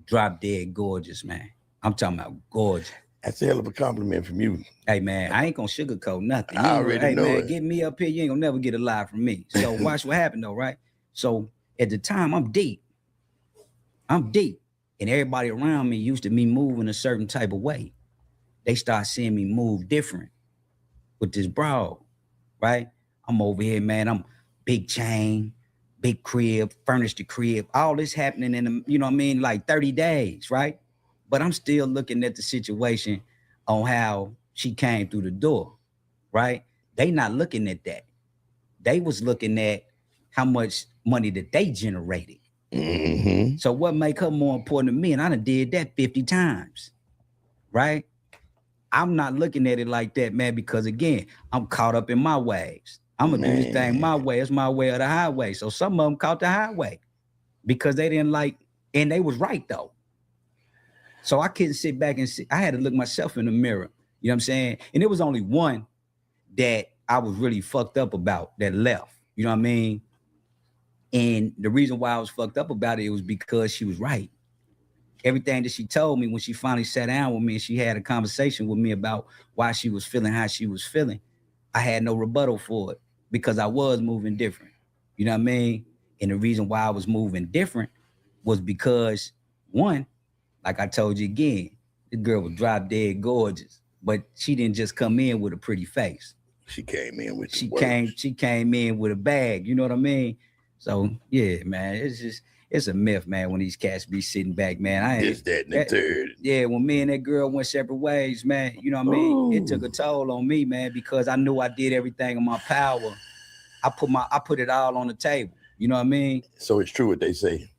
Drop dead gorgeous, man. I'm talking about gorgeous. That's a hell of a compliment from you. Hey man, I ain't gonna sugarcoat nothing. I already know man, it. Get me up here, you ain't gonna never get a lie from me. So watch what happened though, right? So at the time, I'm deep. And everybody around me used to me move in a certain type of way. They start seeing me move different with this broad, right? I'm over here, man. I'm big chain, big crib, furnished the crib. All this happening in, you know what I mean, like 30 days, right? But I'm still looking at the situation on how she came through the door, right? They not looking at that. They was looking at how much money that they generated. Mm-hmm. So what make her more important to me? And I done did that 50 times, right? I'm not looking at it like that, man, because again, I'm caught up in my ways. I'm gonna do this thing my way. It's my way or the highway. So some of them caught the highway because they didn't like, and they was right though. So I couldn't sit back and I had to look myself in the mirror. You know what I'm saying? And it was only one that I was really fucked up about that left. You know what I mean? And the reason why I was fucked up about it was because she was right. Everything that she told me when she finally sat down with me and she had a conversation with me about why she was feeling how she was feeling, I had no rebuttal for it because I was moving different. You know what I mean? And the reason why I was moving different was because, one, like I told you again, the girl was drop dead gorgeous, but she didn't just come in with a pretty face. She came in with she came in with a bag. You know what I mean? So yeah, man, it's a myth, man. When these cats be sitting back, man, this, that, and the third. Yeah, when me and that girl went separate ways, man, you know what I mean? It took a toll on me, man, because I knew I did everything in my power. I put it all on the table. You know what I mean? So it's true what they say.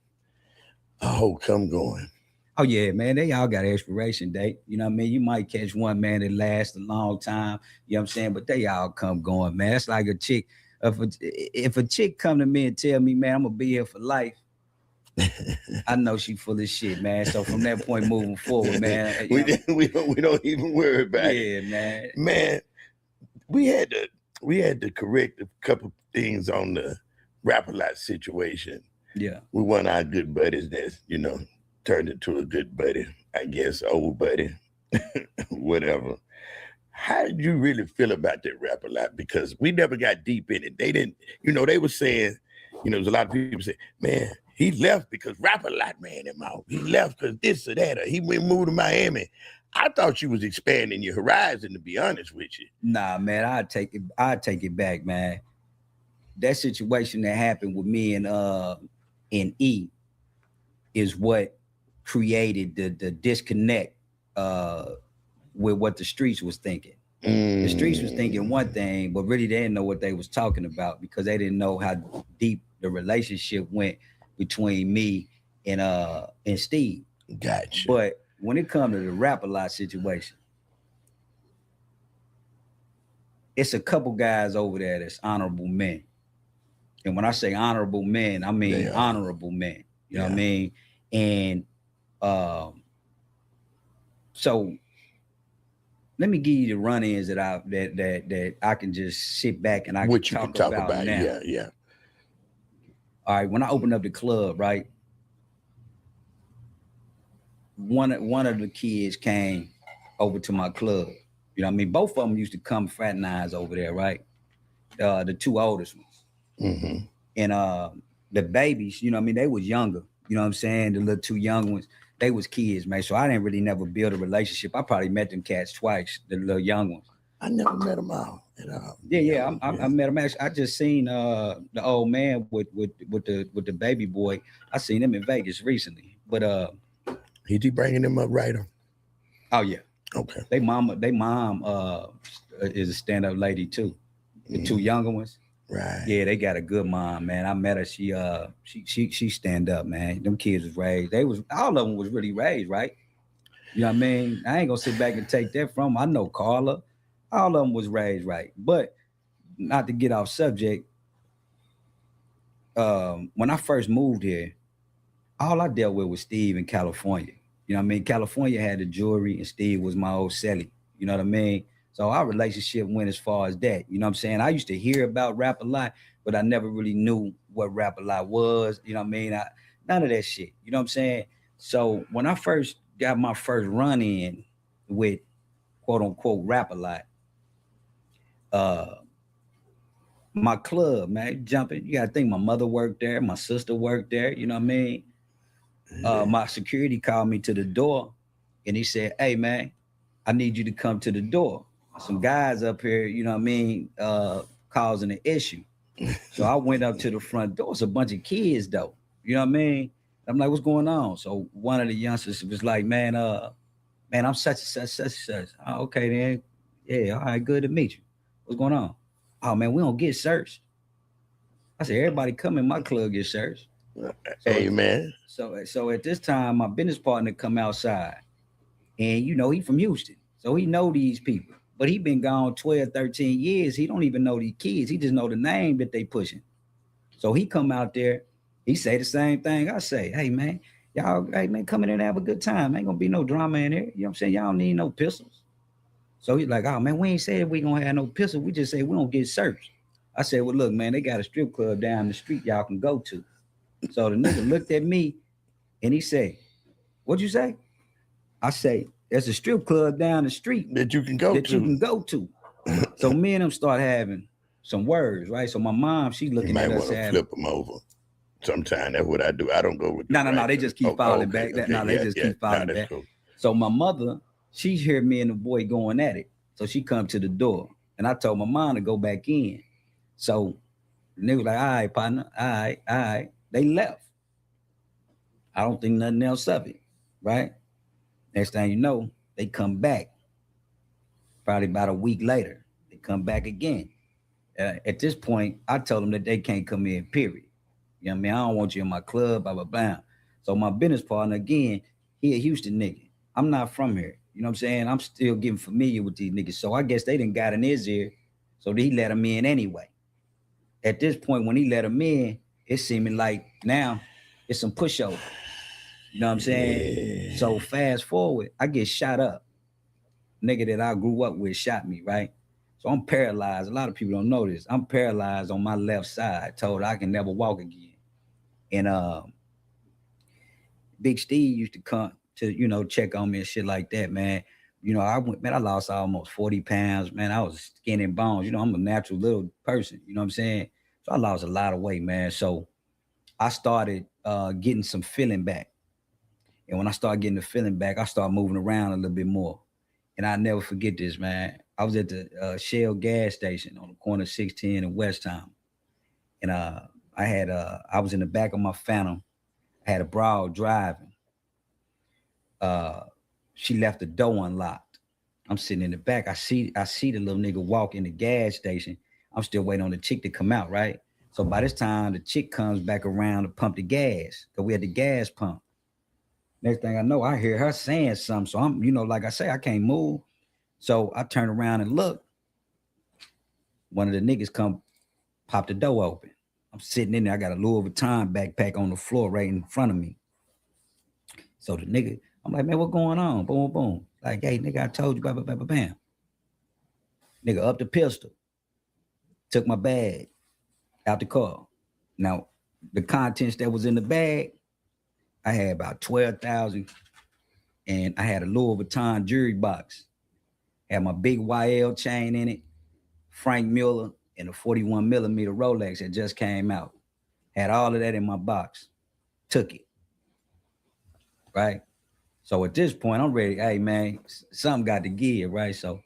Oh, come going. Oh yeah, man, they all got an expiration date. You know what I mean? You might catch one, man, that lasts a long time. You know what I'm saying? But they all come going, man. It's like a chick. If a chick come to me and tell me, man, I'm gonna be here for life, I know she full of shit, man. So from that point moving forward, man, we don't even worry about it. Yeah, man. Man, we had to correct a couple things on the Rap-A-Lot situation. Yeah, we one of our good buddies that's turned into a good buddy, I guess, old buddy, whatever. How did you really feel about that Rap-A-Lot? Because we never got deep in it. They didn't, they were saying, there's a lot of people say, man, he left because Rap-A-Lot ran him out. He left because this or that, or he moved to Miami. I thought you was expanding your horizon, to be honest with you. Nah, man, I'd take it back, man. That situation that happened with me and E is what created the disconnect with what the streets was thinking. The streets was thinking one thing, but really they didn't know what they was talking about because they didn't know how deep the relationship went between me and Steve. Gotcha. But when it comes to the Rap-A-Lot situation, it's a couple guys over there that's honorable men. And when I say honorable men, I mean honorable men. You know what I mean? And so let me give you the run-ins that I can just sit back and I can talk about now. Yeah. All right, when I opened up the club, right? One of the kids came over to my club. You know what I mean? Both of them used to come fraternize over there, right? The two oldest ones. Mm-hmm. And the babies, you know what I mean? They was younger. You know what I'm saying? The little two young ones, they was kids, man. So I didn't really never build a relationship. I probably met them cats twice, the little young ones. I never met them all. Yeah. I met him. Actually, I just seen the old man with the baby boy. I seen him in Vegas recently. But is he bringing him up right? Oh yeah. Okay. They mom is a stand-up lady too. The two younger ones. Right. Yeah, they got a good mom, man. I met her. She stand up, man. Them kids was raised. All of them was really raised, right? You know what I mean? I ain't gonna sit back and take that from them. I know Carla. All of them was raised right. But not to get off subject, when I first moved here, all I dealt with was Steve in California. You know what I mean? California had the jewelry and Steve was my old celly. You know what I mean? So our relationship went as far as that. You know what I'm saying? I used to hear about Rap a Lot, but I never really knew what Rap a Lot was. You know what I mean? None of that shit. You know what I'm saying? So when I first got my first run in with quote unquote Rap a Lot, my club, man, jumping. You gotta think my mother worked there, my sister worked there, you know what I mean? My security called me to the door and he said, "Hey man, I need you to come to the door. Some guys up here, you know what I mean, causing an issue." So I went up to the front door. It's a bunch of kids though. You know what I mean? I'm like, "What's going on?" So one of the youngsters was like, man, I'm such and such. Oh, okay then. Yeah, all right, good to meet you. What's going on? Oh man, we don't get searched. I said, everybody come in my club get searched. Hey man. So at this time, my business partner come outside. And you know, he from Houston. So he know these people. But he been gone 12, 13 years. He don't even know these kids. He just know the name that they pushing. So he come out there, he say the same thing I say. Hey man, come in and have a good time. Ain't gonna be no drama in here. You know what I'm saying? Y'all don't need no pistols. So he's like, oh man, we ain't said we gonna have no pistol. We just say we don't get searched. I said, well, look, man, they got a strip club down the street y'all can go to. So the nigga looked at me and he said, what'd you say? I say, there's a strip club down the street that you can go to. So me and him start having some words, right? So my mom, she looking at us. You might want to flip them over. Sometimes that's what I do. I don't go with No, they just keep falling back. Keep falling back. Cool. So my mother, she heard me and the boy going at it. So she come to the door. And I told my mom to go back in. So the nigga was like, all right, partner, all right. They left. I don't think nothing else of it, right? Next thing you know, they come back. Probably about a week later, they come back again. At this point, I told them that they can't come in, period. You know what I mean? I don't want you in my club, blah, blah, blah. So my business partner, again, he a Houston nigga. I'm not from here. You know what I'm saying? I'm still getting familiar with these niggas. So I guess they done got in his ear. So he let him in anyway. At this point, when he let him in, it's seeming like now it's some pushover. You know what I'm saying? Yeah. So fast forward, I get shot up. Nigga that I grew up with shot me, right? So I'm paralyzed. A lot of people don't know this. I'm paralyzed on my left side, told I can never walk again. And Big Steve used to come to, you know, check on me and shit like that, man. You know, I lost almost 40 pounds, man. I was skin and bones. You know, I'm a natural little person. You know what I'm saying? So I lost a lot of weight, man. So I started getting some feeling back. And when I started getting the feeling back, I started moving around a little bit more. And I'll never forget this, man. I was at the Shell gas station on the corner of 610 and West Town. And I was in the back of my Phantom. I had a broad driving. She left the door unlocked. I'm sitting in the back. I see the little nigga walk in the gas station. I'm still waiting on the chick to come out, right? So by this time, the chick comes back around to pump the gas, because we had the gas pump. Next thing I know, I hear her saying something. So I'm, you know, like I say, I can't move. So I turn around and look. One of the niggas come pop the door open. I'm sitting in there. I got a Louis Vuitton backpack on the floor right in front of me. So the nigga, I'm like, man, what's going on? Boom, boom. Like, hey, nigga, I told you, blah, blah, blah, blah, bam. Nigga up the pistol. Took my bag out the car. Now, the contents that was in the bag, I had about 12,000, and I had a Louis Vuitton jewelry box. Had my big YL chain in it, Frank Mueller, and a 41 millimeter Rolex that just came out. Had all of that in my box. Took it. Right? So at this point, I'm ready. Hey, man, something got to give, right? So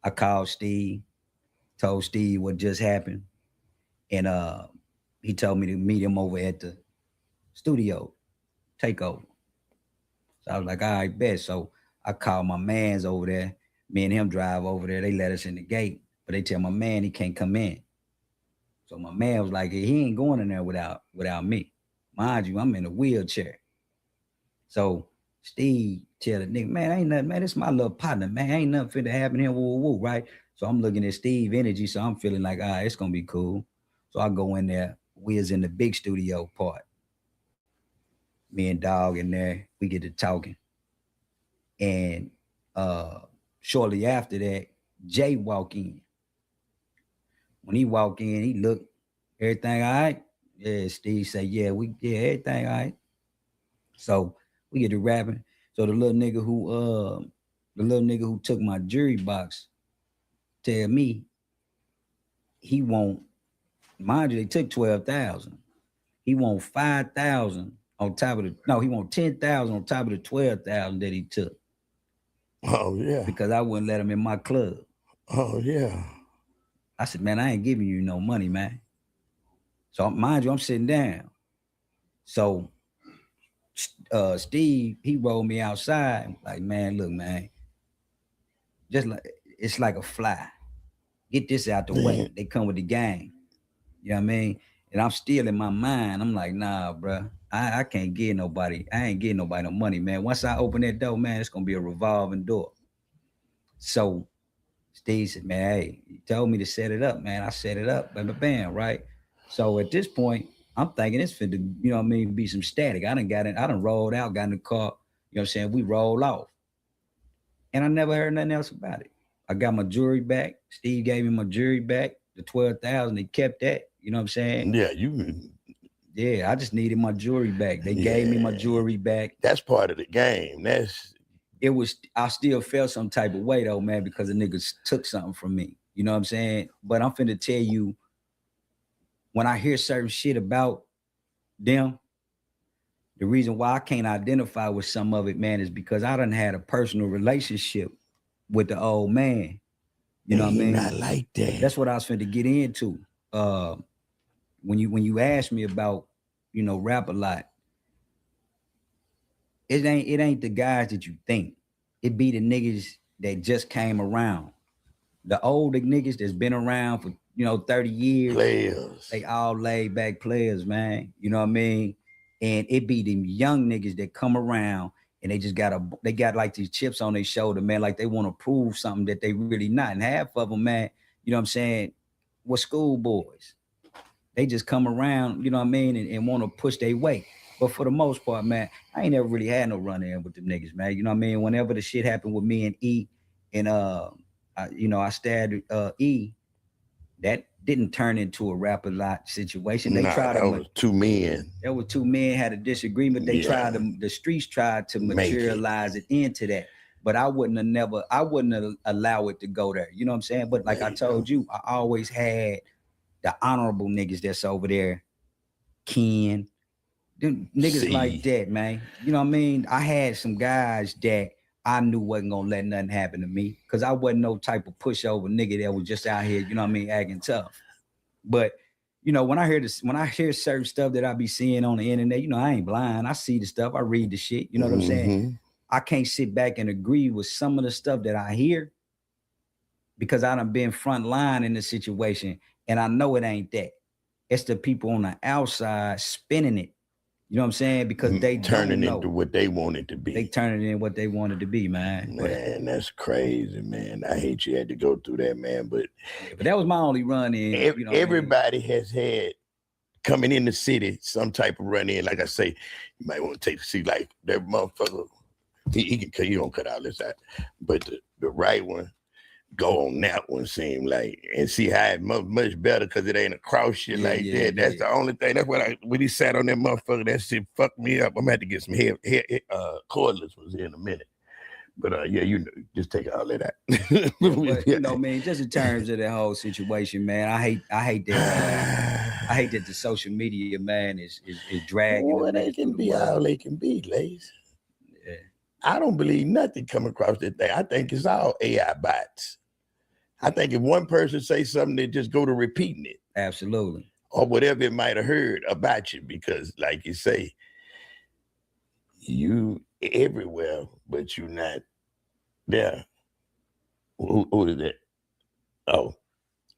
I called Steve, told Steve what just happened, and he told me to meet him over at the studio takeover. So I was like, all right, bet. So I called my mans over there. Me and him drive over there. They let us in the gate, but they tell my man he can't come in. So my man was like, he ain't going in there without me. Mind you, I'm in a wheelchair. So Steve tell the nigga, man, ain't nothing, man. This is my little partner, man. Ain't nothing finna happen here, woo, woo, right? So I'm looking at Steve energy, so I'm feeling like, all right, it's gonna be cool. So I go in there. We is in the big studio part. Me and Dog in there, we get to talking. And shortly after that, Jay walk in. When he walk in, he look, everything all right? Yeah, Steve say, yeah, everything all right. So we get to rapping. So the little nigga who took my jury box tell me he want, mind you, they took 12,000. He want 5,000 on top of he want 10,000 on top of the 12,000 that he took. Oh yeah. Because I wouldn't let him in my club. Oh yeah. I said, man, I ain't giving you no money, man. So mind you, I'm sitting down. So Steve, he rolled me outside. Like, man, look, man. Just like it's like a fly. Get this out the way. They come with the gang. You know what I mean? And I'm still in my mind. I'm like, nah, bro. I can't get nobody. I ain't getting nobody no money, man. Once I open that door, man, it's gonna be a revolving door. So Steve said, man, hey, he told me to set it up, man. I set it up, bam, right? So at this point, I'm thinking it's finna, you know what I mean, be some static. I done rolled out, got in the car, you know what I'm saying? We roll off. And I never heard nothing else about it. I got my jewelry back. Steve gave me my jewelry back, the 12,000. They kept that, you know what I'm saying? Yeah, I just needed my jewelry back. They gave me my jewelry back. That's part of the game. I still felt some type of way though, man, because the niggas took something from me. You know what I'm saying? But I'm finna tell you, when I hear certain shit about them, the reason why I can't identify with some of it, man, is because I done had a personal relationship with the old man. You know what I mean? Not like that. That's what I was finna get into. When you asked me about, you know, rap a lot, it ain't the guys that you think. It be the niggas that just came around. The older niggas that's been around for, 30 years. Players. They all laid back players, man. You know what I mean? And it be them young niggas that come around and they just got like these chips on their shoulder, man, like they want to prove something that they really not. And half of them, man, you know what I'm saying, were schoolboys. They just come around, you know what I mean, and want to push their weight. But for the most part, man, I ain't never really had no run-in with them niggas, man. You know what I mean? Whenever the shit happened with me and E, and I stabbed E, that didn't turn into a rap-a-lot situation. They tried to. Was two men. There were two men had a disagreement. They tried to. The streets tried to materialize it into that. But I wouldn't have allow it to go there. You know what I'm saying? But like I told you, I always had the honorable niggas that's over there, Ken, them niggas like that, man. You know what I mean? I had some guys that I knew wasn't gonna let nothing happen to me because I wasn't no type of pushover nigga that was just out here, you know what I mean, acting tough. But when I hear certain stuff that I be seeing on the internet, I ain't blind. I see the stuff, I read the shit. You know what I'm saying? I can't sit back and agree with some of the stuff that I hear because I done been front line in the situation. And I know it ain't that. It's the people on the outside spinning it. You know what I'm saying? Because they turning into what they want it to be. They turn it in what they want it to be, man. Man, that's crazy, man. I hate you had to go through that, man. But that was my only run in. Everybody has had coming in the city some type of run in. Like I say, you might want to see like that motherfucker. He don't cut all this out, but the right one. Go on that one, seem like, and see how it much better because it ain't a cross shit that. That's the only thing. That's what when he sat on that motherfucker, that shit fucked me up. I'm gonna have to get some hair cordless was in a minute. But just take all of that. But, man, just in terms of that whole situation, man, I hate that. I hate that the social media, man, is dragging. Well, they can be all they can be, ladies. Yeah. I don't believe nothing come across that thing. I think it's all AI bots. I think if one person say something, they just go to repeating it. Absolutely. Or whatever it might have heard about you, because like you say, you everywhere, but you not there. Who is that? Oh,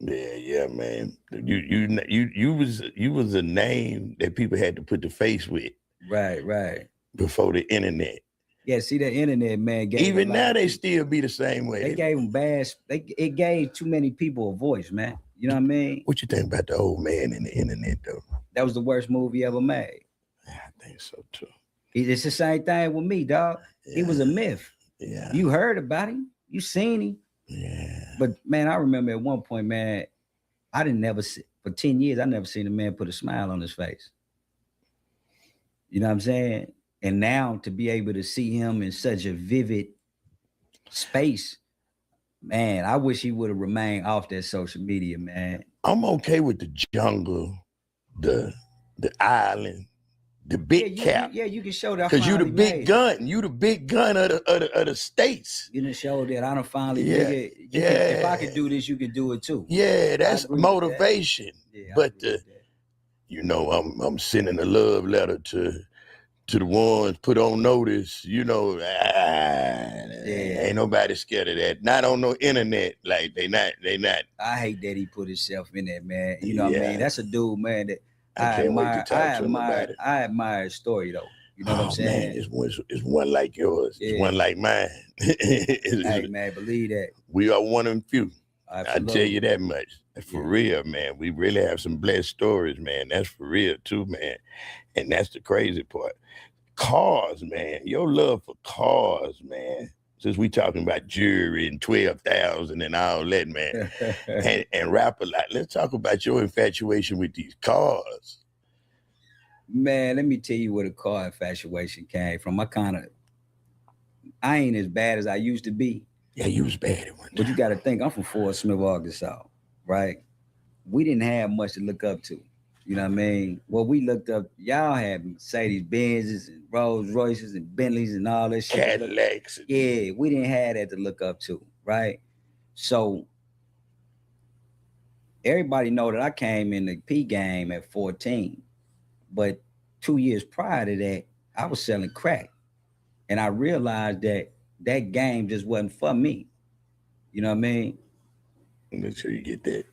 yeah, man. You was a name that people had to put the face with. Right. Before the internet. Yeah, see the internet, man. Even now they still be the same way. They gave them bad. It gave too many people a voice, man. You know what I mean? What you think about the old man and the internet, though? That was the worst movie ever made. Yeah, I think so too. It's the same thing with me, dog. Yeah. He was a myth. Yeah. You heard about him. You seen him. Yeah. But man, I remember at one point, man, I didn't never see, for 10 years, I never seen a man put a smile on his face. You know what I'm saying? And now to be able to see him in such a vivid space, man, I wish he would have remained off that social media, man. I'm okay with the jungle, the island, the big cap. Yeah, you can show that. Because you the big gun. You the big gun of the states. You done showed that I done finally if I could do this, you can do it too. Yeah, that's motivation. That. Yeah, but you know, I'm sending a love letter to the ones put on notice, you know, ain't nobody scared of that. Not on no internet, like they not. I hate that he put himself in that, man. You know what I mean? That's a dude, man, that I admire his story though. You know what I'm saying? Man, it's one like yours. Yeah. It's one like mine. Hey man, believe that. We are one of few. Absolutely. I tell you that much. For real, man. We really have some blessed stories, man. That's for real too, man. And that's the crazy part. Cars, man. Your love for cars, man. Since we talking about jewelry and 12,000 and all that, man. and rap a lot. Let's talk about your infatuation with these cars. Man, let me tell you where the car infatuation came from. I ain't as bad as I used to be. Yeah, you was bad at one time. But you got to think, I'm from Fort Smith, Arkansas, right? We didn't have much to look up to. You know what I mean? Well, we looked up, y'all had Mercedes Benzes and Rolls Royces and Bentleys and all that shit. Cadillacs. Yeah, we didn't have that to look up to, right? So everybody know that I came in the P game at 14. But 2 years prior to that, I was selling crack. And I realized that game just wasn't for me. You know what I mean? Make sure you get that.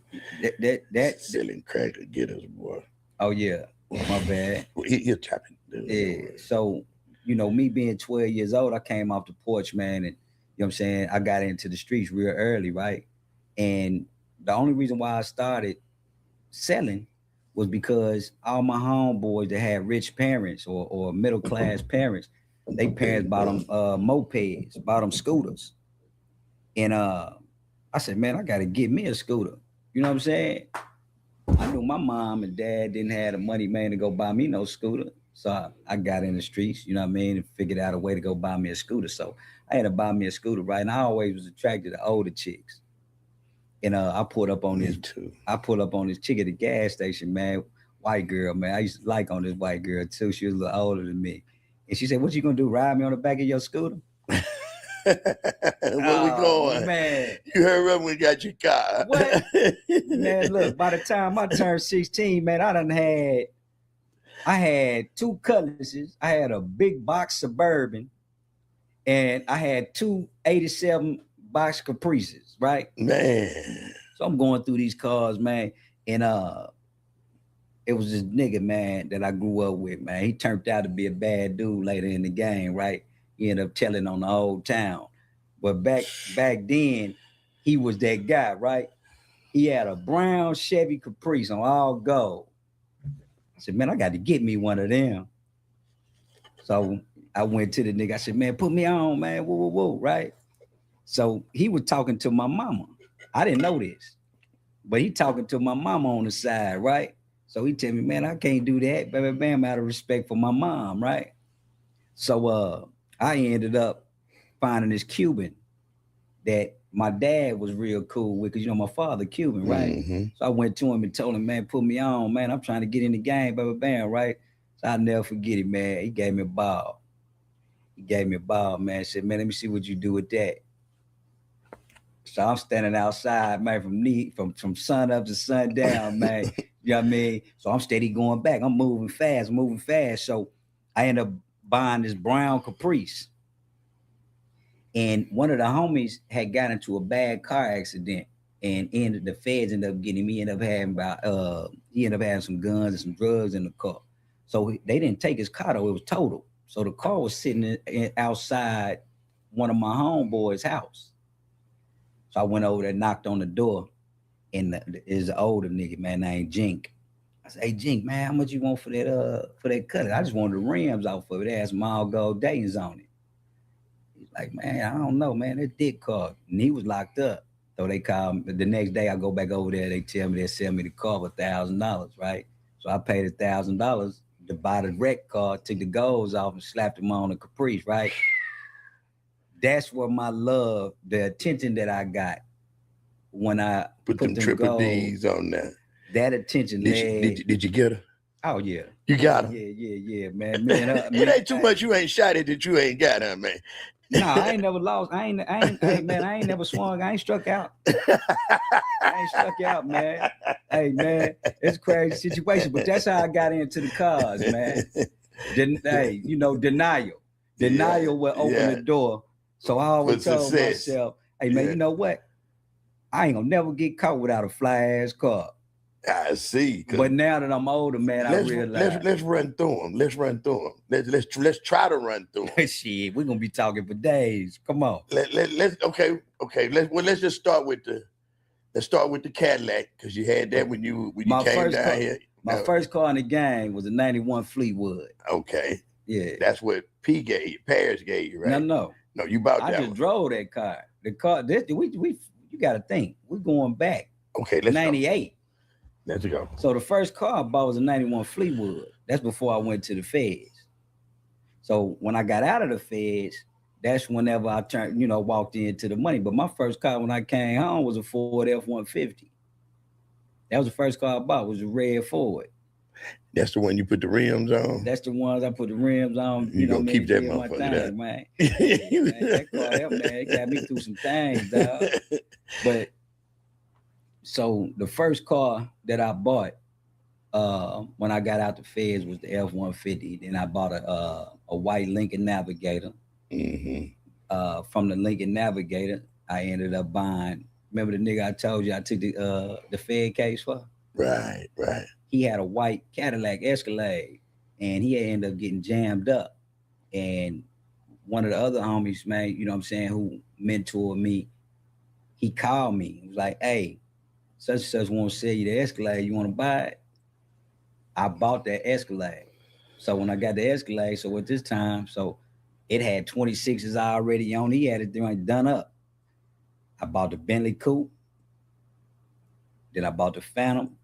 That selling crack to get us, boy. Oh yeah, my bad. You're chopping. Yeah. So, you know, me being 12 years old, I came off the porch, man, and you know what I'm saying? I got into the streets real early, right? And the only reason why I started selling was because all my homeboys that had rich parents or middle class parents, they parents bought them mopeds, bought them scooters. And I said, man, I got to get me a scooter. You know what I'm saying? I knew my mom and dad didn't have the money, man, to go buy me no scooter. So I got in the streets, you know what I mean, and figured out a way to go buy me a scooter. So I had to buy me a scooter, right? And I always was attracted to older chicks. And I pulled up on this chick at the gas station, man, white girl, man. I used to like on this white girl too. She was a little older than me. And she said, what you gonna do, ride me on the back of your scooter? Where we going? Man. You heard when we got your car. What? Man, look, by the time I turned 16, man, I had two Cutlasses. I had a big box Suburban, and I had two 87 box Caprices, right? Man. So I'm going through these cars, man, and it was this nigga, man, that I grew up with, man. He turned out to be a bad dude later in the game, right? He ended up telling on the whole town. But back then, he was that guy, right? He had a brown Chevy Caprice on all gold. I said, man, I got to get me one of them. So I went to the nigga. I said, man, put me on, man. Whoa, whoa, whoa, right? So he was talking to my mama. I didn't know this, but he talking to my mama on the side, right? So he tell me, man, I can't do that. Bam, bam, bam, out of respect for my mom, right? So I ended up finding this Cuban that my dad was real cool with, because, you know, my father Cuban, right? Mm-hmm. So I went to him and told him, man, put me on, man. I'm trying to get in the game, bam, bam, bam, right? So I'll never forget it, man. He gave me a ball. Man. Said, man, let me see what you do with that. So I'm standing outside, man, from sun up to sundown, man. You know what I mean? So I'm steady going back. I'm moving fast. So I end up buying this brown Caprice. And one of the homies had got into a bad car accident, and the feds ended up getting me. He ended up having some guns and some drugs in the car. So they didn't take his car though; it was totaled. So the car was sitting outside one of my homeboys' house. So I went over there, knocked on the door, and is an older nigga, man, named Jink. I said, "Hey, Jink, man, how much you want for that cutter? I just wanted the rims off of it. It had some all gold Dayton's on it." He's like, "Man, I don't know, man. That dick car." And he was locked up. So they called me. The next day I go back over there. They tell me they sell me the car for $1,000, right? So I paid $1,000 to buy the wreck car, took the golds off and slapped them on the Caprice, right? That's where my love, the attention that I got when I put them triple gold, D's on that. That attention. Did you get her? Oh yeah. You got her? Yeah, man. It ain't too much you ain't shot it that you ain't got her, man. No, I ain't never lost. I ain't never swung. I ain't struck out. I ain't struck out, man. Hey, man, it's a crazy situation, but that's how I got into the cars, man. Hey, denial. Denial will open the door. So I always told myself, hey, man, you know what? I ain't gonna never get caught without a fly-ass car. I see. But now that I'm older, man, I realize. Let's run through them. Let's let's try to run through them. Shit, we're gonna be talking for days. Come on. Okay. Let's just start with the Cadillac, because you had that when you came down here. My first car in the game was a 91 Fleetwood. Okay. Yeah. That's what Paris gave you, right? No, you bought that. I just drove that car. The car, you gotta think. We're going back. Okay, let's 98. Go. Let's go. So the first car I bought was a 91 Fleetwood. That's before I went to the feds. So when I got out of the feds, that's whenever I walked into the money. But my first car when I came home was a Ford F-150. That was the first car I bought, was a red Ford. That's the one you put the rims on? That's the ones I put the rims on. You gonna keep that motherfucker, man. That car, man, it got me through some things, dog. But so the first car that I bought when I got out the feds was the F-150. Then I bought a white Lincoln Navigator. Mm-hmm. From the Lincoln Navigator, I ended up buying. Remember the nigga I told you I took the Fed case for? Right. He had a white Cadillac Escalade, and he ended up getting jammed up. And one of the other homies, man, you know what I'm saying, who mentored me, he called me. He was like, "Hey, such and such want to sell you the Escalade. You want to buy it?" I bought that Escalade. So when I got the Escalade, so at this time, so it had 26s already on. He had it done up. I bought the Bentley Coupe. Then I bought the Phantom.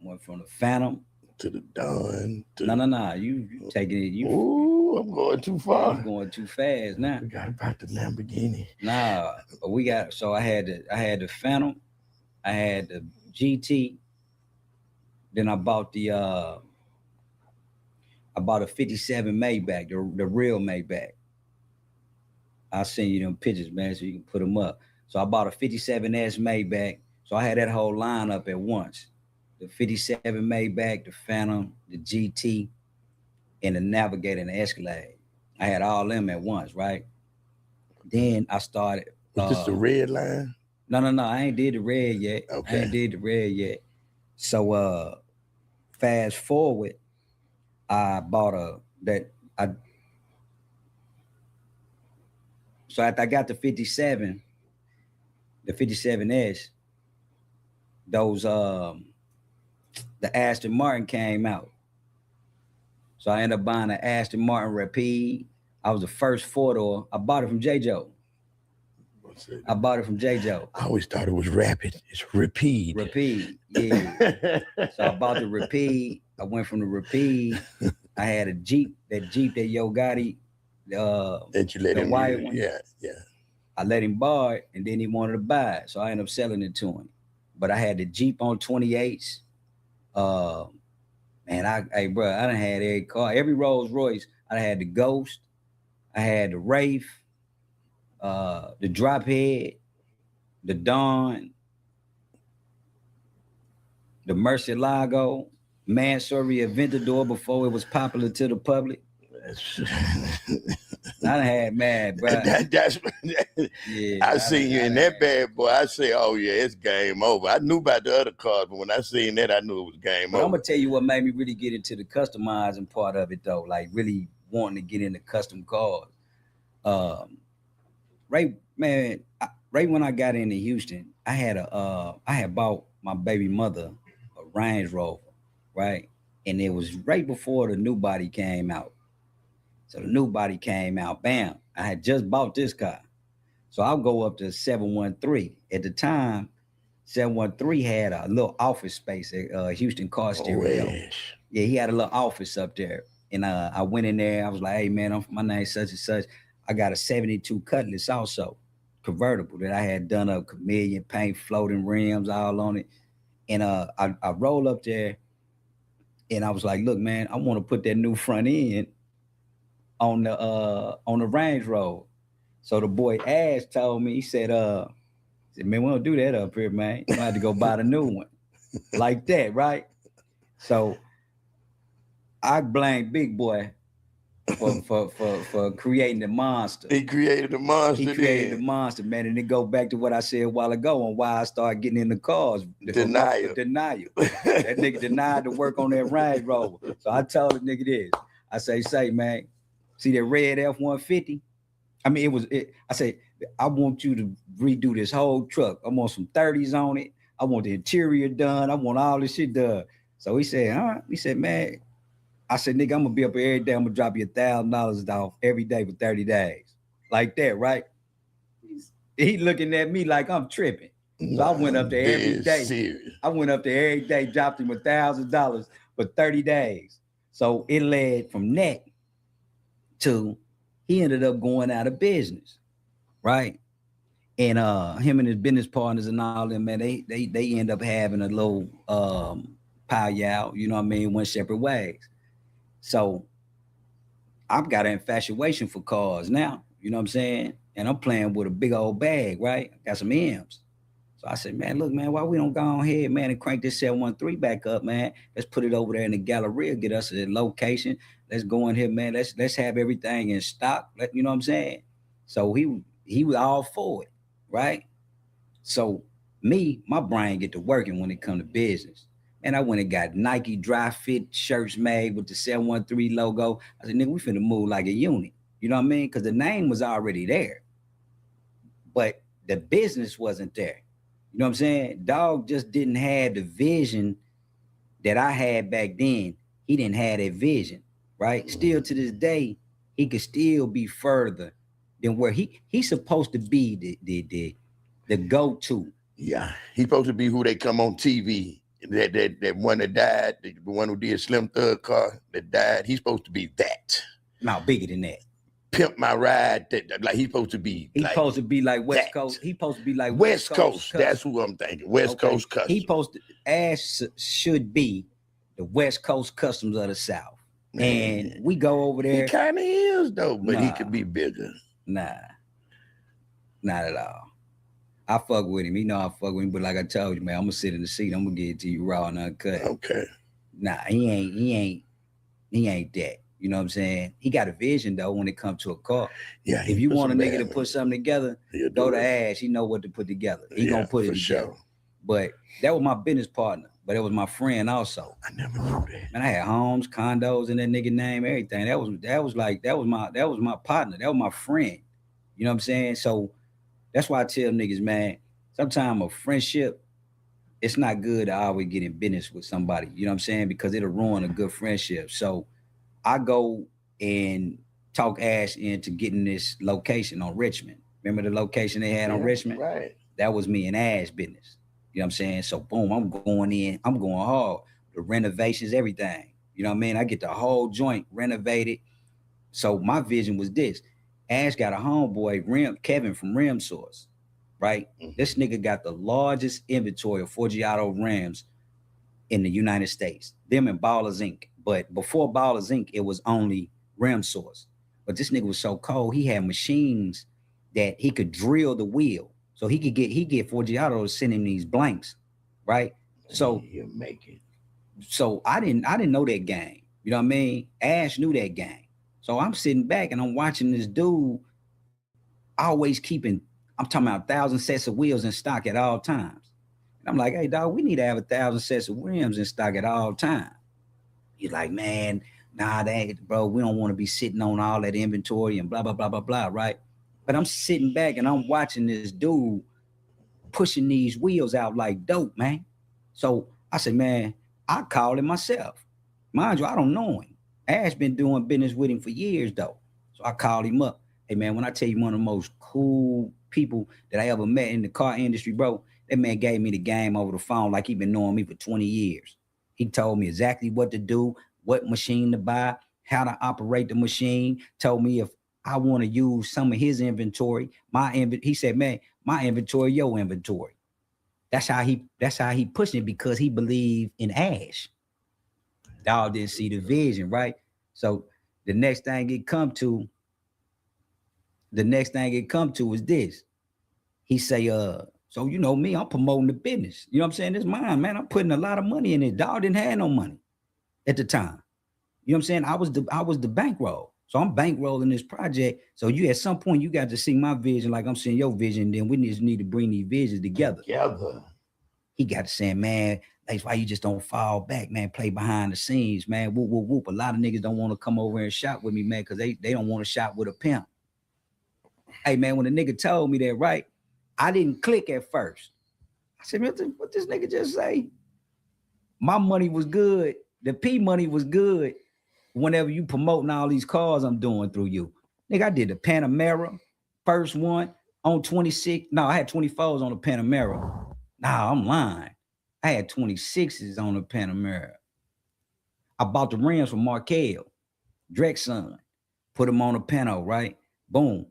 Went from the Phantom to the Dawn. No. You taking it. Ooh, I'm going too far. I'm going too fast now. We got about the Lamborghini. Nah, but so I had the Phantom. I had the GT. Then I bought a 57 Maybach, the real Maybach. I'll send you them pictures, man, so you can put them up. So I bought a 57S Maybach. So I had that whole lineup at once. The 57 Maybach, the Phantom, the GT, and the Navigator and the Escalade. I had all them at once, right? Then I started. Was this the red line? No. I ain't did the red yet. Okay. I ain't did the red yet. So fast forward, I bought so after I got the 57, the 57S, those the Aston Martin came out. So I ended up buying an Aston Martin Rapide. I was the first four-door. I bought it from J. Joe. I bought it from J. Joe. I always thought it was Rapid. It's Rapide. Rapide, yeah. So I bought the Rapide. I went from the Rapide. I had a Jeep, that Yo Gotti. That you let him white one. Yeah. I let him borrow it, and then he wanted to buy it. So I ended up selling it to him. But I had the Jeep on 28s. Man, I done had every car, every Rolls Royce. I had the Ghost, I had the Wraith, the Drophead, the Dawn, the Murcielago, Mansoria Aventador before it was popular to the public. I done had mad, bro. I seen you in that bad boy. I say, oh yeah, it's game over. I knew about the other cars, but when I seen that, I knew it was game over. I'm gonna tell you what made me really get into the customizing part of it though, like really wanting to get into custom cars. Right when I got into Houston, I had bought my baby mother a Range Rover, right? And it was right before the new body came out. So the new body came out, bam. I had just bought this car. So I'll go up to 713. At the time, 713 had a little office space at Houston Car Stereo. Yeah, he had a little office up there. And I went in there. I was like, hey, man, my name's such and such. I got a 72 Cutlass also, convertible that I had done up, chameleon paint, floating rims, all on it. And I roll up there and I was like, look, man, I want to put that new front end on the Range Rover. So the boy Ash told me, he said, man, we don't do that up here, man. You have to go buy the new one. Like that, right? So I blame Big Boy for creating the monster. He created the monster. He created the monster, man. And it go back to what I said a while ago on why I started getting in the cars. Denial. That nigga denied to work on that Range Rover. So I told the nigga this. I say, man, see that red F-150? I mean, I say, I want you to redo this whole truck. I want some 30s on it. I want the interior done. I want all this shit done. So he said, all right. He said, man, I said, nigga, I'm gonna be up here every day. I'm gonna drop you $1,000 off every day for 30 days. Like that, right? He looking at me like I'm tripping. So I went up there every day. Serious. I went up there every day, dropped him $1,000 for 30 days. So it led from that to he ended up going out of business, right? And him and his business partners and all them, man, they end up having a little powwow, you know what I mean, went separate ways. So I've got an infatuation for cars now, you know what I'm saying? And I'm playing with a big old bag, right? Got some M's. So I said, man, look, man, why we don't go on ahead, man, and crank this 713 back up, man? Let's put it over there in the Galleria, get us a location. Let's go in here, man. Let's have everything in stock. You know what I'm saying? So he was all for it, right? So my brain get to working when it come to business. And I went and got Nike dry fit shirts made with the 713 logo. I said, nigga, we finna move like a unit. You know what I mean? Because the name was already there. But the business wasn't there. You know what I'm saying? Dog just didn't have the vision that I had back then. He didn't have that vision, right? Still to this day, he could still be further than where he's supposed to be the go-to. Yeah, he's supposed to be who they come on TV. That one that died, the one who did Slim Thug car that died, he's supposed to be that. No, bigger than that. Pimp My Ride, like he's supposed to be. He's like supposed to be like West that. Coast. He's supposed to be like West Coast. That's who I'm thinking. West Coast Customs. He supposed to, Ash should be the West Coast Customs of the South. Man. And we go over there. He kind of is though, but he could be bigger. Nah, not at all. I fuck with him. You know I fuck with him, but like I told you, man, I'm gonna sit in the seat. I'm gonna get it to you raw and uncut. Okay. Nah, he ain't that. You know what I'm saying? He got a vision though when it comes to a car. Yeah. If you want a nigga to put something together, go to Ash. He know what to put together. He gonna put it together. Sure. But that was my business partner. But it was my friend also. I never knew that. Man, I had homes, condos, and that nigga name, everything. That was my partner. That was my friend. You know what I'm saying? So that's why I tell niggas, man, sometimes a friendship, it's not good to always get in business with somebody. You know what I'm saying? Because it'll ruin a good friendship. So I go and talk Ash into getting this location on Richmond. Remember the location they had on Richmond? Right. That was me and Ash business. You know what I'm saying? So boom, I'm going in, I'm going hard. The renovations, everything. You know what I mean? I get the whole joint renovated. So my vision was this. Ash got a homeboy, Kevin from Rim Source, right? Mm-hmm. This nigga got the largest inventory of Forgiato rims in the United States. Them and Ballers Inc. But before Ballers Inc., it was only Rim Source. But this nigga was so cold, he had machines that he could drill the wheel. So he get Forgiato to send him these blanks, right? So you make it. So I didn't know that game. You know what I mean? Ash knew that game. So I'm sitting back and I'm watching this dude always keeping, I'm talking about 1,000 sets of wheels in stock at all times. And I'm like, hey dog, we need to have 1,000 sets of rims in stock at all times. He's like, man, nah, bro, we don't want to be sitting on all that inventory and blah, blah, blah, blah, blah, right? But I'm sitting back and I'm watching this dude pushing these wheels out like dope, man. So I said, man, I called him myself. Mind you, I don't know him. Ash been doing business with him for years though. So I called him up. Hey man, when I tell you one of the most cool people that I ever met in the car industry, bro, that man gave me the game over the phone like he been knowing me for 20 years. He told me exactly what to do, what machine to buy, how to operate the machine, told me if I want to use some of his inventory, he said, man, my inventory, your inventory. That's how he pushing it because he believed in Ash. Dog didn't see the vision, right? So the next thing it come to is this. He say, so you know me, I'm promoting the business. You know what I'm saying? It's mine, man. I'm putting a lot of money in it. Dog didn't have no money at the time. You know what I'm saying? I was the bankroll. So I'm bankrolling this project. So you at some point you got to see my vision like I'm seeing your vision. Then we just need to bring these visions together. He got to say, man, that's why you just don't fall back, man. Play behind the scenes, man. Whoop, whoop, whoop. A lot of niggas don't want to come over and shop with me, man, because they don't want to shop with a pimp. Hey, man, when the nigga told me that, right, I didn't click at first. I said, man, what this nigga just say? My money was good. The P money was good. Whenever you promoting all these cars I'm doing through you. Nigga, I did the Panamera, first one on 26. No, I had 24s on the Panamera. Nah, I'm lying. I had 26s on the Panamera. I bought the rims from Markel, Drex son. Put them on a Pano, right? Boom.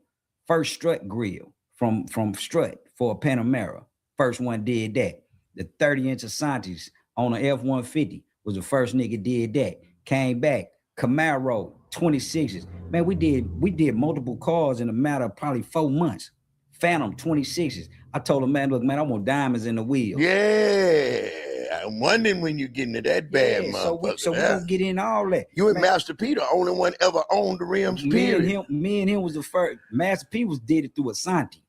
First strut grill from Strut for a Panamera. First one did that. The 30-inch Asantes on an F-150 was the first nigga did that. Came back. Camaro 26s. Man, we did multiple cars in a matter of probably 4 months. Phantom 26s. I told him, man, look, man, I want diamonds in the wheels. Yeah. I'm wondering when you're getting to that bad, motherfucker. So we gonna get in all that. You and Master P the only one ever owned the rims, period. Me and him was the first. Master P did it through Asante.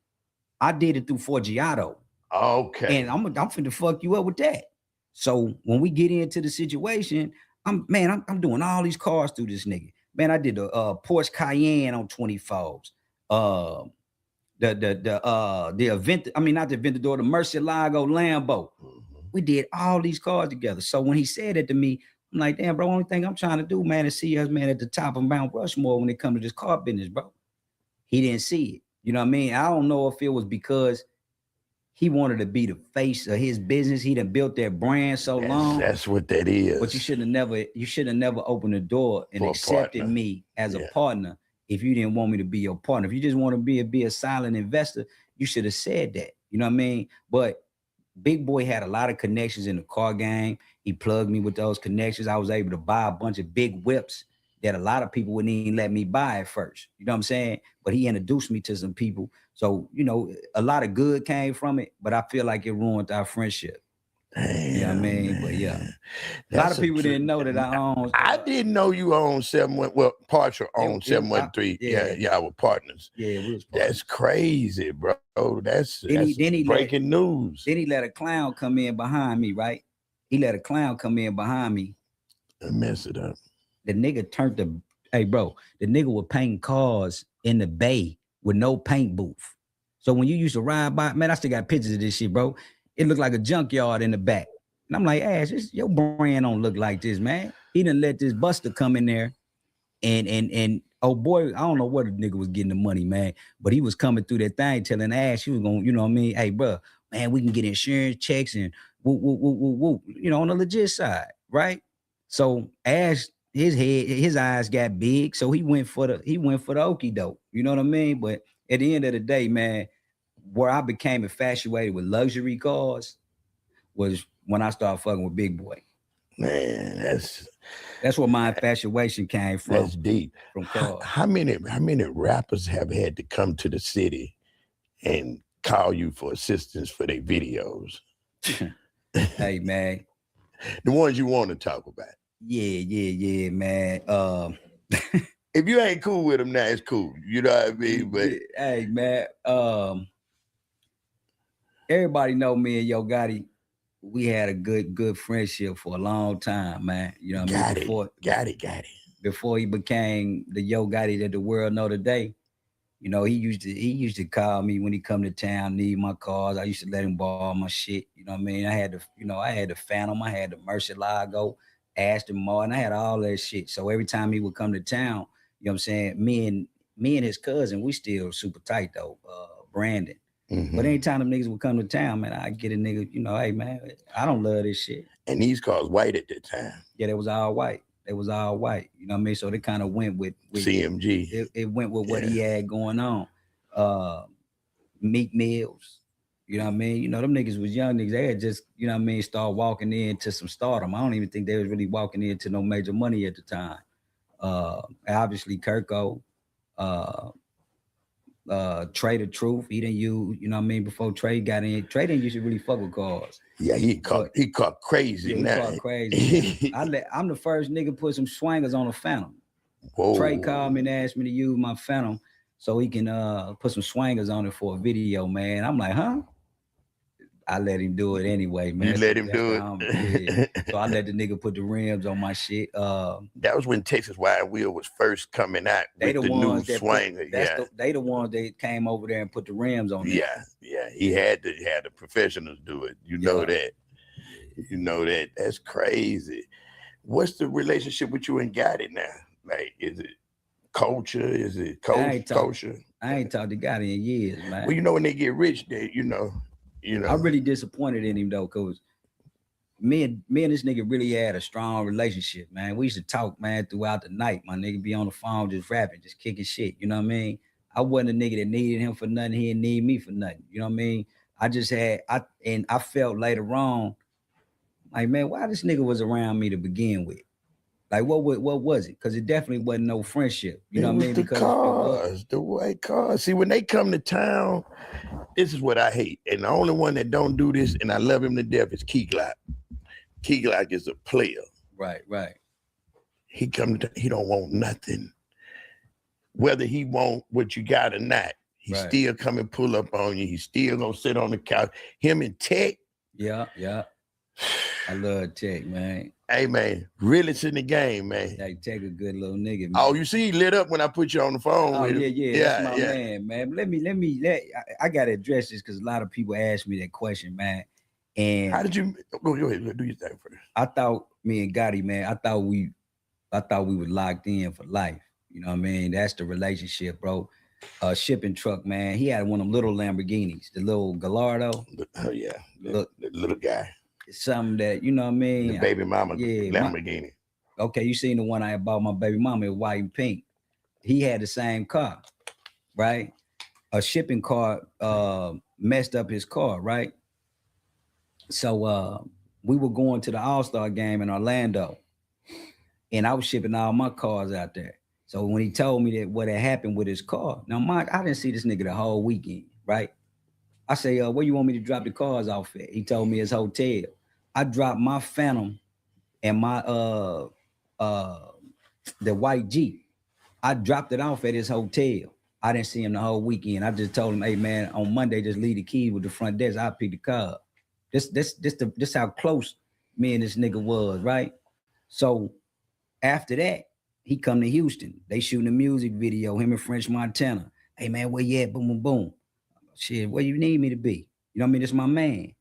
I did it through Forgiato. Okay. And I'm finna fuck you up with that. So when we get into the situation, I'm doing all these cars through this nigga. Man, I did the Porsche Cayenne on 24s. The event, I mean, not the Aventador, the Murcielago Lambo. We did all these cars together. So when he said it to me, I'm like, damn, bro, only thing I'm trying to do, man, is see us, man, at the top of Mount Rushmore when it comes to this car business, bro. He didn't see it. You know what I mean? I don't know if it was because he wanted to be the face of his business. He done built that brand so long. That's what that is. But you should have never opened the door and accepted me as a partner if you didn't want me to be your partner. If you just want to be a silent investor, you should have said that. You know what I mean? But Big Boy had a lot of connections in the car game. He plugged me with those connections. I was able to buy a bunch of big whips that a lot of people wouldn't even let me buy at first. You know what I'm saying? But he introduced me to some people. So, you know, a lot of good came from it, but I feel like it ruined our friendship. Damn, you know what I mean? Man. But yeah. A lot of people didn't know that I owned. I didn't know you owned 713. Well, Partial owned 713. Yeah, I was partners. Yeah, we was partners. That's crazy, bro. That's breaking news. Then he let a clown come in behind me, right? He let a clown come in behind me. And mess it up. The nigga turned the, hey, bro, the nigga was painting cars in the bay with no paint booth. So when you used to ride by, man, I still got pictures of this shit, bro. It looked like a junkyard in the back. And I'm like, Ash, your brand don't look like this, man. He done let this buster come in there and oh boy, I don't know where the nigga was getting the money, man. But he was coming through that thing telling Ash, he was going, you know what I mean? Hey, bro, man, we can get insurance checks and whoop, you know, on the legit side, right? So Ash, his eyes got big, so he went for the okie doke. You know what I mean? But at the end of the day, man, where I became infatuated with luxury cars was when I started fucking with Big Boy. Man, that's where my infatuation came from. That's deep. From cars. How many rappers have had to come to the city and call you for assistance for their videos? Hey, man. The ones you want to talk about. Yeah, man. If you ain't cool with them, now it's cool. You know what I mean? But hey, man. Everybody know me and Yo Gotti. We had a good friendship for a long time, man. You know what I mean? Got it. Before he became the Yo Gotti that the world know today, you know, he used to call me when he come to town, need my cars. I used to let him borrow my shit. You know what I mean? I had the Phantom, I had the Murcielago, Aston Martin, I had all that shit. So every time he would come to town, you know what I'm saying? Me and his cousin, we still super tight though, Brandon. Mm-hmm. But anytime them niggas would come to town, man, I get a nigga, you know, hey man, I don't love this shit. And these cars white at that time. Yeah, they was all white. You know what I mean? So they kind of went with CMG. It went with what he had going on. Meek Mills. You know what I mean? You know, them niggas was young niggas. They had just, you know what I mean, start walking into some stardom. I don't even think they was really walking into no major money at the time. Obviously Kirko, Trey the Truth. He didn't use, you know what I mean, before Trey got in. Trey didn't used to really fuck with cars. Yeah, he caught crazy. Yeah, he caught crazy. I'm the first nigga put some swangers on a Phantom. Whoa. Trey called me and asked me to use my Phantom so he can put some swangers on it for a video, man. I'm like, huh? I let him do it anyway, man. You let him do it? Yeah. So I let the nigga put the rims on my shit. That was when Texas Wide Wheel was first coming out with the new swanger. They the ones that came over there and put the rims on it. Yeah. He had the professionals do it. You know that. You know that. That's crazy. What's the relationship with you and Gotti now? Like, is it culture? Is it culture? I ain't talked to Gotti in years, man. Well, you know, when they get rich, they, you know. I'm really disappointed in him though, cause me and this nigga really had a strong relationship, man. We used to talk, man, throughout the night. My nigga be on the phone just rapping, just kicking shit. You know what I mean? I wasn't a nigga that needed him for nothing. He didn't need me for nothing. You know what I mean? I felt later on, like, man, why this nigga was around me to begin with? Like, what was it? Because it definitely wasn't no friendship. You know what I mean? Because the white cars. See, when they come to town, this is what I hate. And the only one that don't do this, and I love him to death, is Key Glock. Key Glock is a player. Right. He don't want nothing. Whether he want what you got or not, he still come and pull up on you. He still gonna sit on the couch. Him and Tech. Yeah. I love Tech, man. Hey, man, realest in the game, man. Hey, Tech a good little nigga, man. Oh, you see, he lit up when I put you on the phone. Oh, yeah. That's my man. I got to address this because a lot of people ask me that question, man. And how did you go ahead, do your thing first? I thought me and Gotti, man, I thought we were locked in for life. You know what I mean? That's the relationship, bro. Shipping truck, man. He had one of them little Lamborghinis, the little Gallardo. Oh, yeah. The little guy. Something that, you know what I mean? The baby mama Lamborghini. Okay, you seen the one I bought my baby mama, it was white and pink. He had the same car, right? A shipping car messed up his car, right? So we were going to the All-Star game in Orlando, and I was shipping all my cars out there. So when he told me that what had happened with his car, now I didn't see this nigga the whole weekend, right? I say, where you want me to drop the cars off at? He told me his hotel. I dropped my Phantom and my the white Jeep. I dropped it off at his hotel. I didn't see him the whole weekend. I just told him, hey man, on Monday, just leave the key with the front desk. I'll pick the car up. This how close me and this nigga was, right? So after that, he come to Houston. They shooting a music video, him and French Montana. Hey man, where you at? Boom, boom, boom. Shit, where you need me to be? You know what I mean? This my man.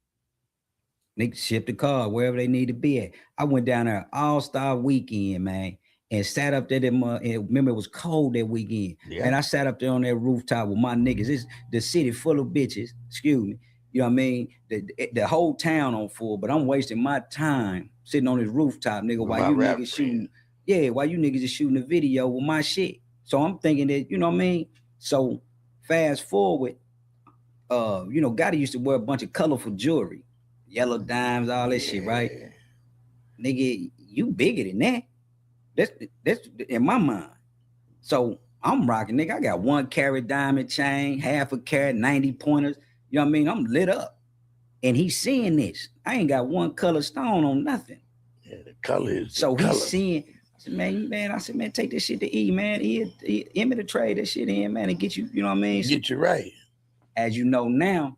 They ship the car wherever they need to be at. I went down there All-Star weekend, man, and sat up there. And remember, it was cold that weekend. Yeah. And I sat up there on that rooftop with my niggas. It's the city full of bitches. Excuse me. You know what I mean? The whole town on full, but I'm wasting my time sitting on this rooftop, nigga, while you niggas shooting. Yeah, while you niggas is shooting a video with my shit. So I'm thinking that, you know what I mean? So fast forward, you know, Gotti used to wear a bunch of colorful jewelry, yellow dimes, all that shit, right? Nigga, you bigger than that. That's in my mind. So I'm rocking, nigga. I got 1 carat diamond chain, 1/2 carat, 90 pointers. You know what I mean? I'm lit up. And he's seeing this. I ain't got one color stone on nothing. Yeah, the color is so the he's color. seeing, I said, man, take this shit to E, man. Him to trade that shit in, man, and get you, you know what I mean? Get you right. As you know now,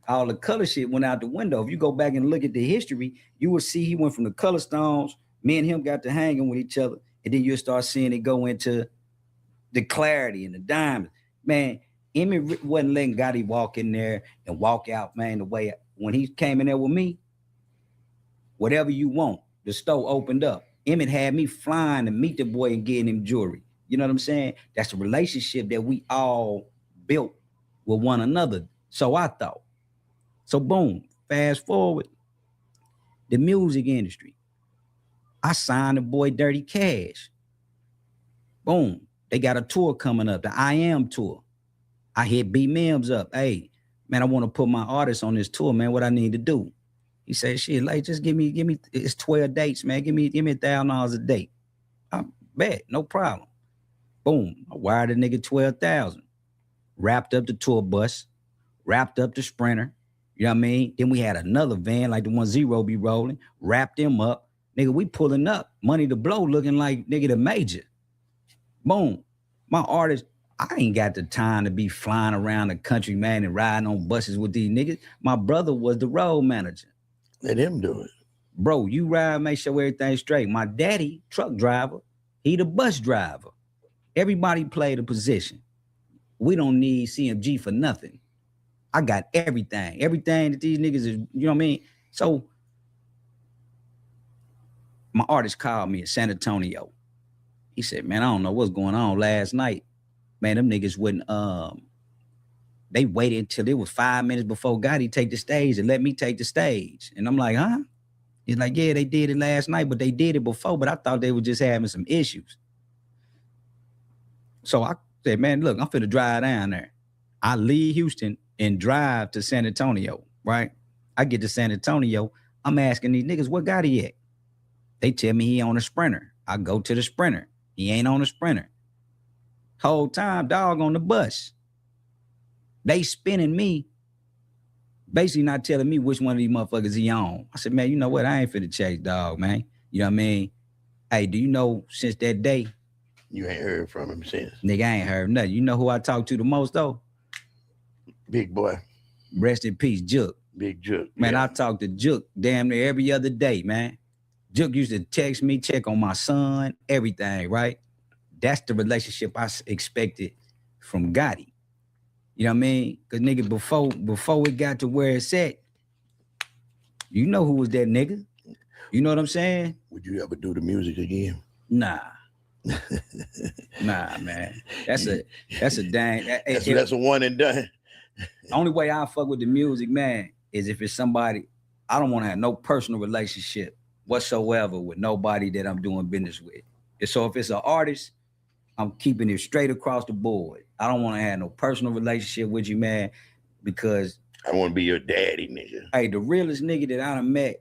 all the color shit went out the window. If you go back and look at the history, you will see he went from the color stones, me and him got to hanging with each other, and then you'll start seeing it go into the clarity and the diamonds. Man, Emmett wasn't letting Gotti walk in there and walk out, man, the way when he came in there with me, whatever you want, the store opened up. Emmett had me flying to meet the boy and getting him jewelry. You know what I'm saying? That's a relationship that we all built with one another. So I thought. So boom, fast forward, the music industry. I signed the boy Dirty Cash. Boom, they got a tour coming up, the I Am tour. I hit B Mims up. Hey, man, I want to put my artists on this tour, man. What I need to do? He said, shit, like, just give me, it's 12 dates, man. Give me $1,000 a date. I bet, no problem. Boom, I wired a nigga 12,000. Wrapped up the tour bus, wrapped up the Sprinter. You know what I mean? Then we had another van like the one Zero be rolling, wrapped them up. Nigga, we pulling up, money to blow, looking like nigga the major. Boom. My artist, I ain't got the time to be flying around the country, man, and riding on buses with these niggas. My brother was the road manager. Let him do it. Bro, you ride, make sure everything's straight. My daddy, truck driver, he the bus driver. Everybody played a position. We don't need CMG for nothing. I got everything. Everything that these niggas is, you know what I mean? So my artist called me in San Antonio. He said, man, I don't know what's going on last night. Man, them niggas wouldn't, they waited until it was 5 minutes before Gotti take the stage and let me take the stage. And I'm like, huh? He's like, yeah, they did it last night, but they did it before, but I thought they were just having some issues. So I said, man, look, I'm finna drive down there. I leave Houston and drive to San Antonio, right? I get to San Antonio. I'm asking these niggas, what got he at? They tell me he on a Sprinter. I go to the Sprinter. He ain't on a Sprinter. Whole time, dog on the bus. They spinning me, basically not telling me which one of these motherfuckers he on. I said, man, you know what? I ain't finna chase dog, man. You know what I mean? Hey, do you know since that day? You ain't heard from him since. Nigga, I ain't heard nothing. You know who I talk to the most, though? Big boy. Rest in peace, Jook. Big Jook. Man, yeah. I talk to Jook damn near every other day, man. Jook used to text me, check on my son, everything, right? That's the relationship I expected from Gotti. You know what I mean? Because nigga, before it got to where it's at, you know who was that nigga. You know what I'm saying? Would you ever do the music again? Nah. Nah, man. That's a dang. That's a one and done. Only way I fuck with the music, man, is if it's somebody, I don't want to have no personal relationship whatsoever with nobody that I'm doing business with. And so if it's an artist, I'm keeping it straight across the board. I don't want to have no personal relationship with you, man, because I want to be your daddy, nigga. Hey, the realest nigga that I done met,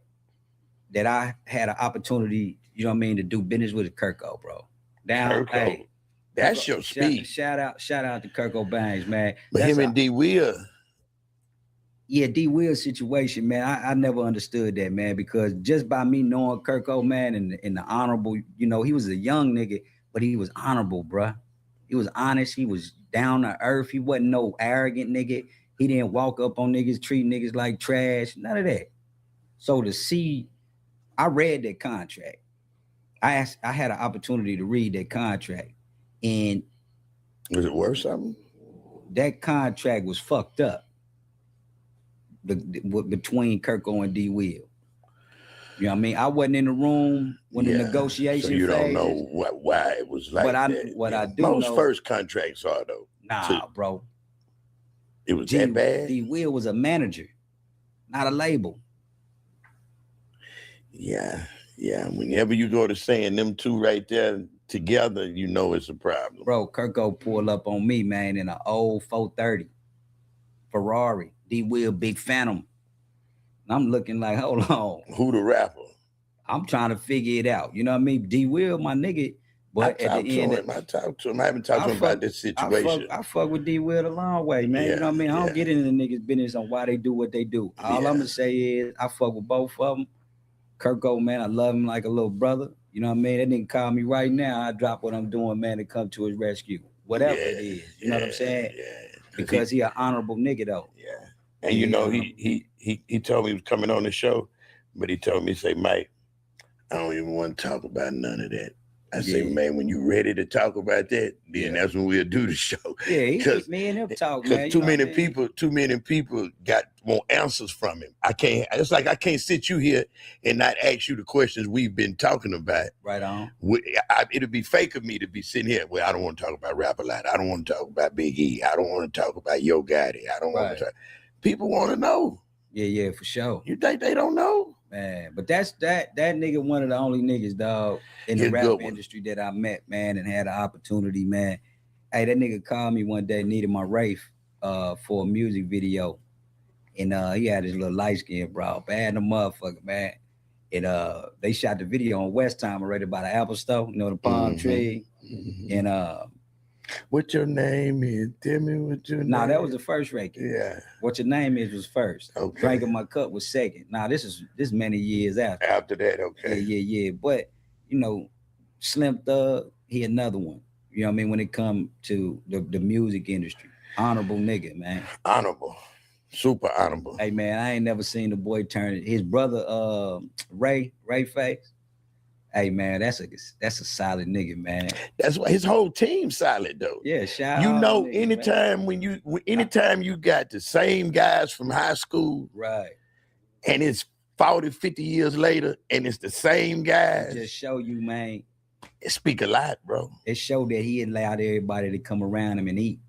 that I had an opportunity, you know what I mean, to do business with is Kirko, bro. Kirko. Hey, that's Kirko, your speed. Shout out to Kirko Bangs, man. But That's him and D Will. Yeah, D Will situation, man. I never understood that, man, because just by me knowing Kirko, man, and the honorable, you know, he was a young nigga, but he was honorable, bruh. He was honest. He was down to earth. He wasn't no arrogant nigga. He didn't walk up on niggas, treat niggas like trash. None of that. So to see, I read that contract. I had an opportunity to read that contract, and was it worth something? That contract was fucked up. Between Kirko and D Will. You know what I mean? I wasn't in the room when the negotiation. So you don't phases, know why it was like that. What I do most know, first contracts are though. Nah, bro. It was that bad. D Will was a manager, not a label. Yeah. Whenever you go to saying them two right there together, you know it's a problem. Bro, Kirko pulled up on me, man, in an old 430 Ferrari. D Will big Phantom. And I'm looking like, hold on. Who the rapper? I'm trying to figure it out. You know what I mean? D Will, my nigga, But at the end, I talked to him. I haven't talked to him about this situation. I fuck with D-Will a long way, man. Yeah, you know what I mean? I don't get into the niggas' business on why they do what they do. All I'm gonna say is I fuck with both of them. Kirko, man, I love him like a little brother. You know what I mean? That nigga call me right now. I drop what I'm doing, man, to come to his rescue. Whatever it is. You know what I'm saying? Yeah. Because he an honorable nigga though. Yeah. And you know, he told me he was coming on the show, but he told me, say, Mike, I don't even want to talk about none of that. I say, man, when you ready to talk about that, then that's when we'll do the show. Yeah, me and him talk, man. Because too many people want answers from him. It's like I can't sit you here and not ask you the questions we've been talking about. Right on. It'll be fake of me to be sitting here. Well, I don't want to talk about Rap a Lot. I don't want to talk about Big E. I don't want to talk about Yo Gotti. I don't want to talk. People want to know. Yeah, for sure. You think they don't know? Man, but that nigga one of the only niggas, dog, in the rap industry that I met, man, and had an opportunity, man. Hey, that nigga called me one day, needed my Rafe for a music video. And he had his little light skin, bro. Bad the motherfucker, man. And they shot the video on West Time already by the Apple Store, you know, the palm tree. And what your name is? Tell me what your name. Nah, that was the first record. Yeah. What your name is was first. Okay. Drinking My Cup was second. Nah, this many years after. After that, okay. Yeah. But, you know, Slim Thug, he another one. You know what I mean? When it come to the music industry. Honorable nigga, man. Honorable. Super honorable. Hey, man, I ain't never seen the boy turn his brother, Ray Face. Hey, man, that's a solid nigga, man. That's why his whole team's solid though. Yeah, shout you out know, nigga, anytime you got the same guys from high school, right? And it's 40, 50 years later, and it's the same guys. Just show you, man. It speak a lot, bro. It showed that he allowed everybody to come around him and eat.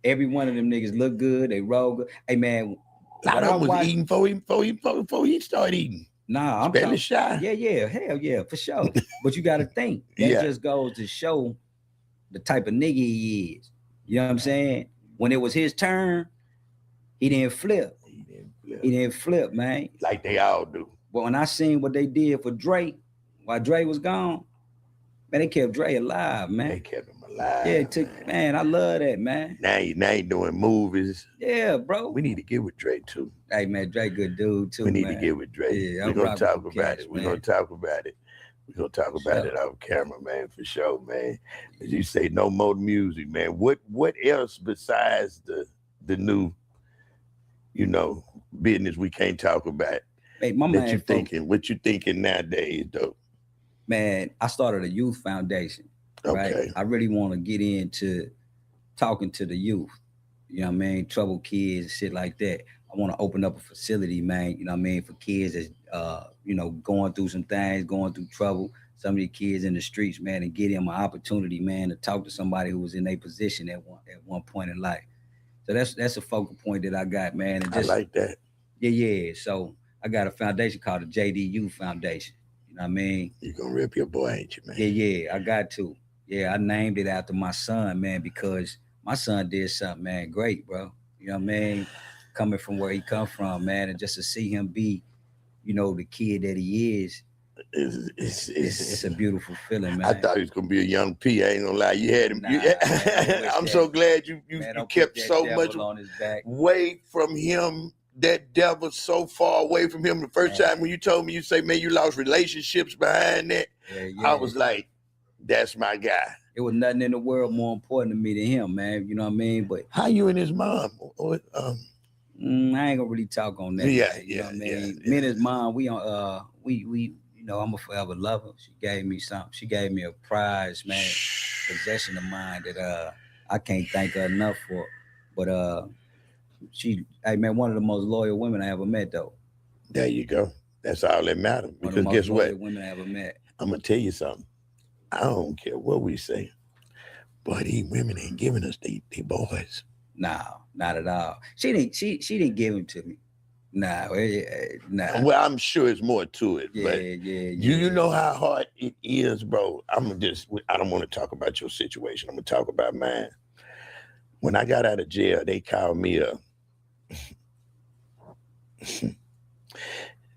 Every one of them niggas look good, they roll good. Hey, man, a lot of them was eating before he started eating. Nah, I'm barely shy. Yeah, hell yeah, for sure. But you got to think that just goes to show the type of nigga he is. You know what I'm saying? When it was his turn, he didn't flip. He didn't flip, man. Like they all do. But when I seen what they did for Dre, while Dre was gone, man, they kept Dre alive, man. They kept him alive. Yeah, man, I love that, man. Now he doing movies. Yeah, bro. We need to get with Dre too. Hey, man, Dre good dude too, We need to get with Dre. Yeah, we're going to talk about it. We're going to talk about it. We're going to talk about it off camera, man, for sure, man. As you say, no more music, man. What else besides the new, you know, business we can't talk about? Hey, my that man, you thinking? What you thinking nowadays, though? Man, I started a youth foundation. Okay. Right? I really want to get into talking to the youth. You know what I mean? Troubled kids, shit like that. I want to open up a facility, man. You know what I mean? For kids that's, you know, going through some things, going through trouble. Some of the kids in the streets, man, and get them an opportunity, man, to talk to somebody who was in their position at one point in life. So that's a focal point that I got, man. And just, I like that. Yeah. So I got a foundation called the JDU Foundation. You know what I mean? You're going to rip your boy, ain't you, man? Yeah, I got to. Yeah, I named it after my son, man, because my son did something, man, great, bro. You know what I mean? Coming from where he come from, man, and just to see him be, you know, the kid that he is, it's a beautiful feeling, man. I thought he was gonna be a young P. I ain't gonna lie. You had him. I'm so glad you kept so much on his back. Away from him. That devil so far away from him. The first time when you told me, you say, man, you lost relationships behind that. Yeah. I was like, that's my guy. It was nothing in the world more important to me than him, man. You know what I mean? But how you and his mom? I ain't gonna really talk on that. Yeah. Me and his mom, we you know, I'm a forever lover. She gave me something. She gave me a prize, man, possession of mine that I can't thank her enough for. But hey man, one of the most loyal women I ever met, though. There you go. That's all that matters. Because guess what? Women I ever met. I'm gonna tell you something. I don't care what we say, but these women ain't giving us they boys. No, not at all. She didn't give him to me. Nah. Well, I'm sure it's more to it. Yeah, but you know how hard it is, bro. I don't want to talk about your situation. I'm gonna talk about mine. When I got out of jail, they called me up.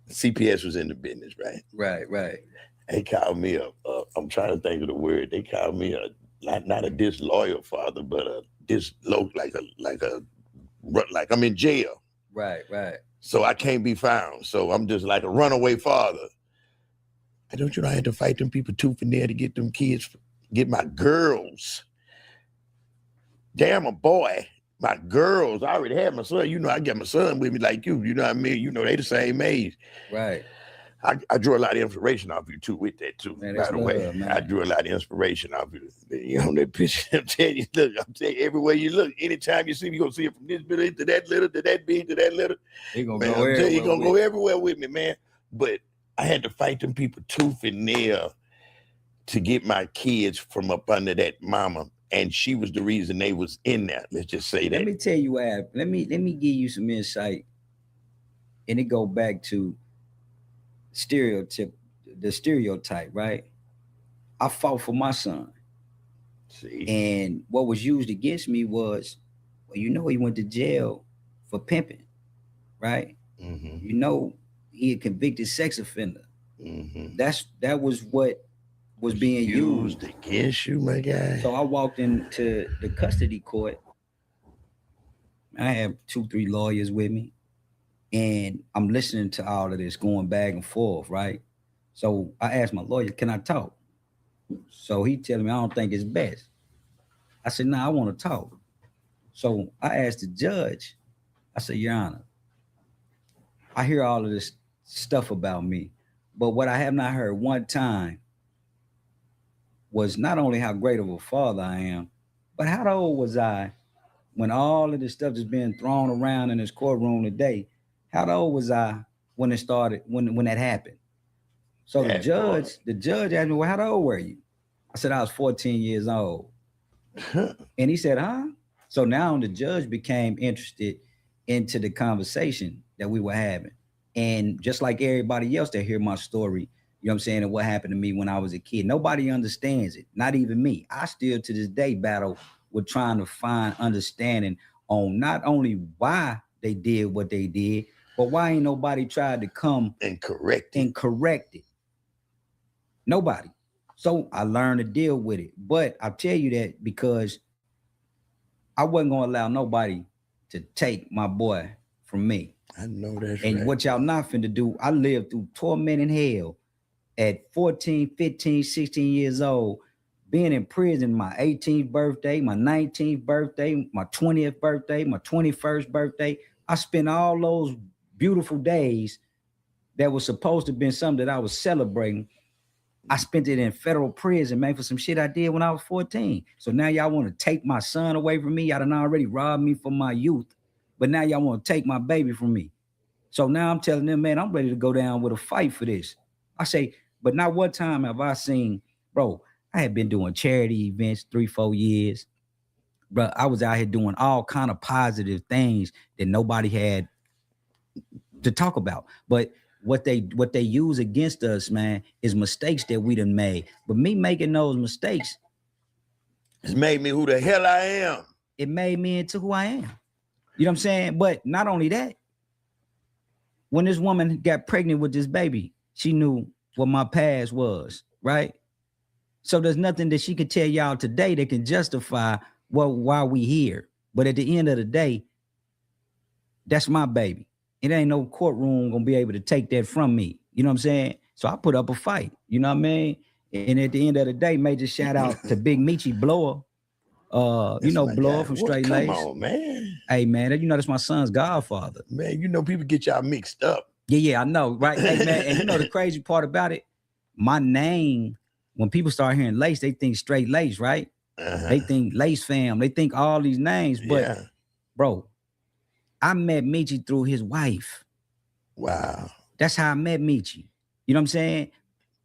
CPS was in the business, right? Right. They called me up I'm trying to think of the word. They call me not a disloyal father, but a like I'm in jail. Right. So I can't be found. So I'm just like a runaway father. And don't you know I had to fight them people tooth and nail to get them kids, get my girls. Damn, a boy. My girls, I already had my son. You know, I get my son with me like you. You know what I mean? You know, they the same age. Right. I drew a lot of inspiration off you too with that too. Man, by the way, love, man. I drew a lot of inspiration off you. You know that picture. I'm telling you, everywhere you look, anytime you see me, you're gonna see it from this building to that little, to that big, to that little. He gonna man, go everywhere. You're gonna go everywhere with me, man. But I had to fight them people tooth and nail to get my kids from up under that mama. And she was the reason they was in there. Let's just say that. Let me tell you what. Let me give you some insight. And it go back to the stereotype, right? I fought for my son. See? And what was used against me was, well, you know, he went to jail for pimping, right? Mm-hmm. You know, he a convicted sex offender. Mm-hmm. That was what was being used against you, my guy. So I walked into the custody court. I have 2-3 lawyers with me, and I'm listening to all of this going back and forth, right? So I asked my lawyer, can I talk? So he telling me, I don't think it's best. I said, no, I want to talk. So I asked the judge, I said, Your Honor, I hear all of this stuff about me, but what I have not heard one time was not only how great of a father I am, but how old was I when all of this stuff is being thrown around in this courtroom today? How old was I when it started, when that happened? So the judge asked me, well, how old were you? I said, I was 14 years old. And he said, huh? So now the judge became interested into the conversation that we were having. And just like everybody else that hear my story, you know what I'm saying, and what happened to me when I was a kid, nobody understands it, not even me. I still to this day battle with trying to find understanding on not only why they did what they did, but why ain't nobody tried to come and correct it. Nobody. So I learned to deal with it. But I'll tell you that because I wasn't going to allow nobody to take my boy from me. I know that's and right. What y'all not finna do, I lived through torment and hell at 14, 15, 16 years old, being in prison my 18th birthday, my 19th birthday, my 20th birthday, my 21st birthday. I spent all those beautiful days that was supposed to have been something that I was celebrating. I spent it in federal prison, man, for some shit I did when I was 14. So now y'all want to take my son away from me. Y'all done already robbed me from my youth, but now y'all want to take my baby from me. So now I'm telling them, man, I'm ready to go down with a fight for this. I say, but not one time have I seen, bro, I had been doing charity events 3-4 years. Bro, I was out here doing all kind of positive things that nobody had to talk about. But what they use against us, man, is mistakes that we done made. But me making those mistakes, it's made me who the hell I am. It made me into who I am. You know what I'm saying? But not only that, when this woman got pregnant with this baby, she knew what my past was, right? So there's nothing that she could tell y'all today that can justify why we here. But at the end of the day, that's my baby. It ain't no courtroom gonna be able to take that from me. You know what I'm saying? So I put up a fight. You know what I mean? And at the end of the day, major shout out to Big Meechie Blower. You know Blower from Straight Lace. Come on, man. Hey, man, you know that's my son's godfather. Man, you know people get y'all mixed up. Yeah, I know, right? Hey, man, and you know the crazy part about it? My name, when people start hearing Lace, they think Straight Lace, right? Uh-huh. They think Lace Fam. They think all these names. But, bro, I met Meechie through his wife. Wow. That's how I met Meechie. You know what I'm saying?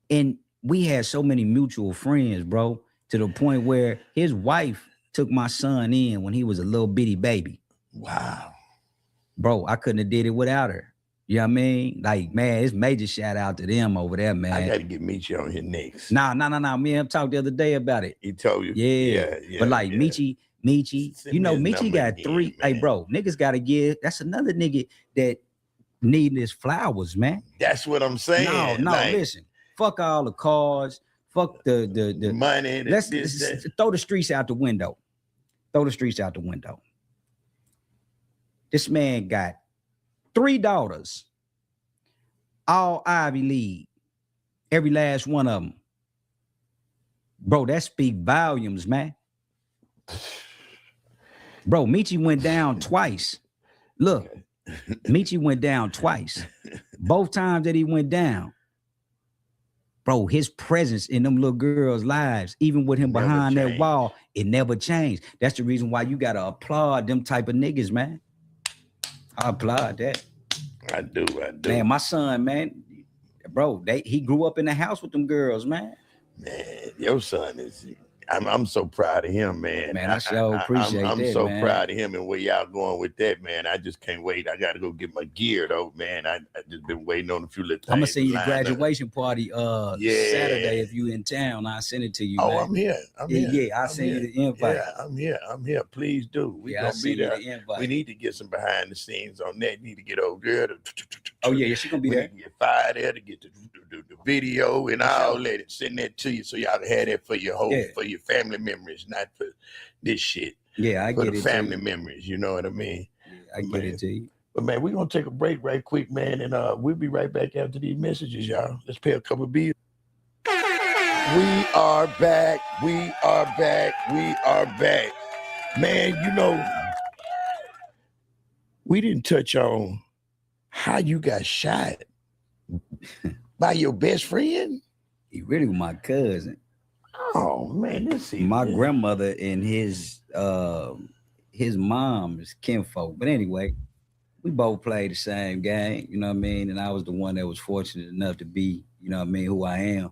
And we had so many mutual friends, bro, to the point where his wife took my son in when he was a little bitty baby. Wow. Bro, I couldn't have did it without her. You know what I mean? Like, man, it's major shout out to them over there, man. I got to get Meechie on here next. Nah. Me and him talked the other day about it. He told you? Yeah. But like Meechie, you know, Meechie got three. Hey, bro, niggas got to give. That's another nigga that need his flowers, man. That's what I'm saying. No, listen. Fuck all the cars. Fuck the money. Let's throw the streets out the window. Throw the streets out the window. This man got 3 daughters, all Ivy League, every last one of them. Bro, that speak volumes, man. Bro, Michi went down twice. Look, Michi went down twice. Both times that he went down, bro, his presence in them little girls' lives, even with him behind that wall, it never changed. That's the reason why you gotta applaud them type of niggas, man. I applaud that. I do. Man, my son, man, bro, he grew up in the house with them girls, man. Man, your son is. I'm so proud of him, man. Man, I sure appreciate that, I'm so man. proud of him and where y'all going with that, man. I just can't wait. I got to go get my gear, though, man. I just been waiting on a few little things. I'm going to send you the graduation party Saturday if you in town. I'll send it to you, man. I'm here. Yeah, I'll send you the invite. Yeah, I'm here. Please do. We going to be there. We need to get some behind the scenes on that. Need to get old girl to... Oh, yeah, she's going to be there. Get fired there to get the video and all that and send that to you so y'all can have that for your for your family memories, not for this shit. Yeah, I get it. For family memories, you know what I mean? Yeah, I get it to you. But man, we're gonna take a break right quick, man, and we'll be right back after these messages, y'all. Let's pay a couple of bills. We are back. We are back. We are back. Man, you know, we didn't touch on how you got shot by your best friend. He really was my cousin. Oh man, this is my grandmother and his mom is kinfolk. But anyway, we both played the same game, you know what I mean? And I was the one that was fortunate enough to be, you know what I mean, who I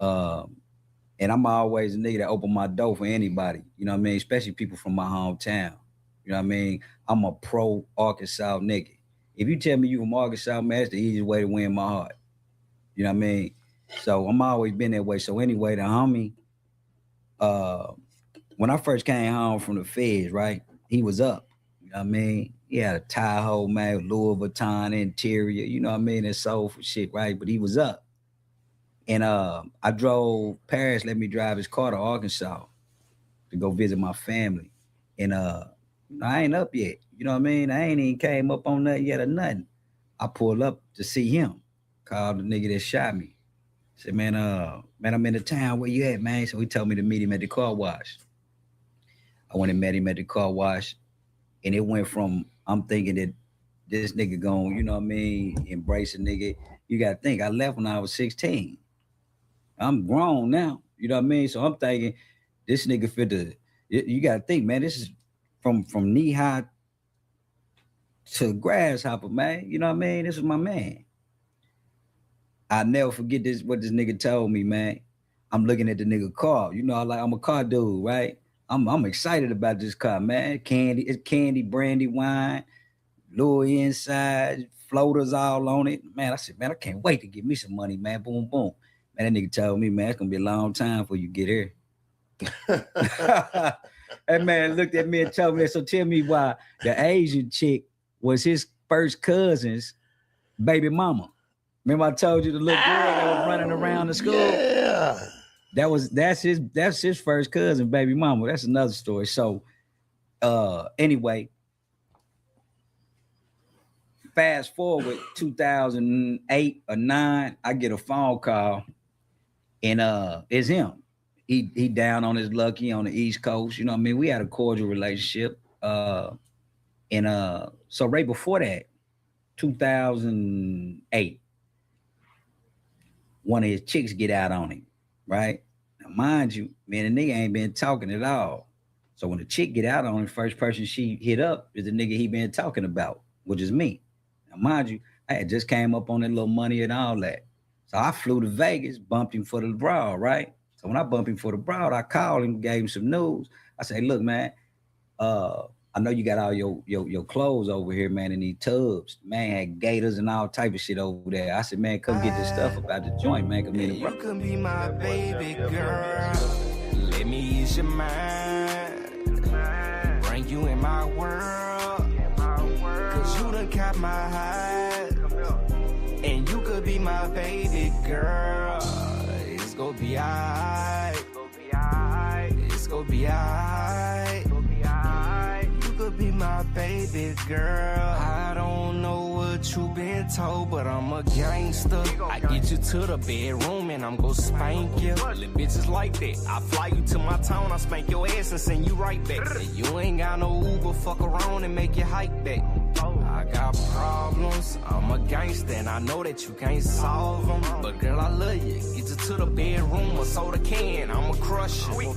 am. And I'm always a nigga that open my door for anybody, you know what I mean? Especially people from my hometown. You know what I mean? I'm a pro Arkansas nigga. If you tell me you from Arkansas, man, that's the easiest way to win my heart. You know what I mean? So I'm always been that way. So anyway, the homie, when I first came home from the feds, right, he was up. You know what I mean? He had a Tahoe, man, Louis Vuitton interior, you know what I mean? And soulful shit, right? But he was up. And I drove, Paris let me drive his car to Arkansas to go visit my family. And I ain't up yet. You know what I mean? I ain't even came up on nothing yet or nothing. I pulled up to see him. Called the nigga that shot me. Said, man, I'm in the town. Where you at, man? So he told me to meet him at the car wash. I went and met him at the car wash. And it went from, I'm thinking that this nigga going, you know what I mean, embrace a nigga. You got to think, I left when I was 16. I'm grown now. You know what I mean? So I'm thinking, this nigga fit the, you got to think, man, this is from knee high to grasshopper, man. You know what I mean? This is my man. I'll never forget this, what this nigga told me, man. I'm looking at the nigga car. You know, I'm a car dude, right? I'm excited about this car, man. It's candy, brandy, wine, Louis inside, floaters all on it. Man, I said, man, I can't wait to get me some money, man. Boom, boom. Man, that nigga told me, man, it's gonna be a long time before you get here. That man looked at me and told me that. So tell me why the Asian chick was his first cousin's baby mama. Remember I told you the little girl that was running around the school? Yeah. That's his first cousin, baby mama. That's another story. So anyway, fast forward 2008 or 9, I get a phone call and it's him. He down on his lucky on the East Coast. You know what I mean? We had a cordial relationship. So right before that, 2008, one of his chicks get out on him, right? Now, mind you, man, the nigga ain't been talking at all. So when the chick get out on him, first person she hit up is the nigga he been talking about, which is me. Now, mind you, I had just came up on that little money and all that. So I flew to Vegas, bumped him for the broad, right? So when I bumped him for the broad, I called him, gave him some news. I said, look, man, I know you got all your clothes over here, man, in these tubs. Man, had gators and all type of shit over there. I said, man, come get this stuff about the joint, man. Come in. You can be my baby girl. Let me ease your mind. Bring you in my world. Cause you done caught my heart. And you could be my baby girl. It's gonna be alright. It's gonna be alright. You could be my baby girl. I don't know what you been told, but I'm a gangster. I get you to the bedroom and I'm gonna spank you. Little bitches like that. I fly you to my town, I spank your ass and send you right back. And you ain't got no Uber, fuck around and make you hike back. I got problems, I'm a gangster and I know that you can't solve them. But girl, I love you. Get you to the bedroom, a soda can, I'ma crush you.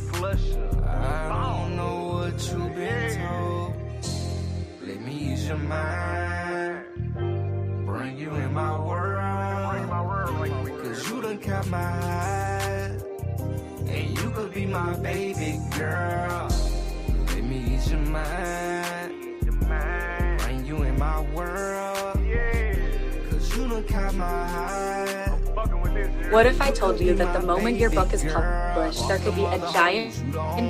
I don't know what you been told. Let me ease your mind, bring you in my world. Cause you done caught my eye, and you could be my baby girl. Let me ease your mind, bring you in my world. Cause you done caught my eye. What if I told you that the moment your book is published, there could be a giant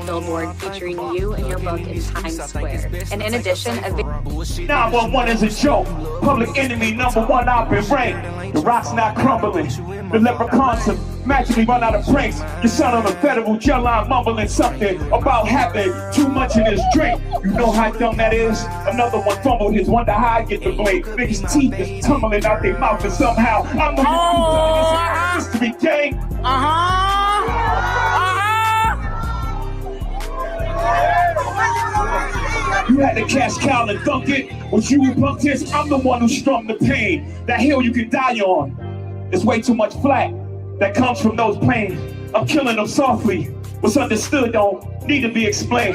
billboard featuring you and your book in Times Square? And in addition, a 911 is a joke. Public enemy #1 op in rain. The rock's not crumbling. The leprechauns have magically run out of pranks. Your son on a federal jail line mumbling something about having too much in his drink. You know how dumb that is? Another one fumbled his, wonder how I get the blame. Niggas' teeth is tumbling out their mouth and somehow I'm the one who's mystery gang. You had to catch Cal and dunk it. What you rebunked this, I'm the one who strummed the pain. That hill you can die on. There's way too much flack that comes from those pains. I'm killing them softly. What's understood don't need to be explained.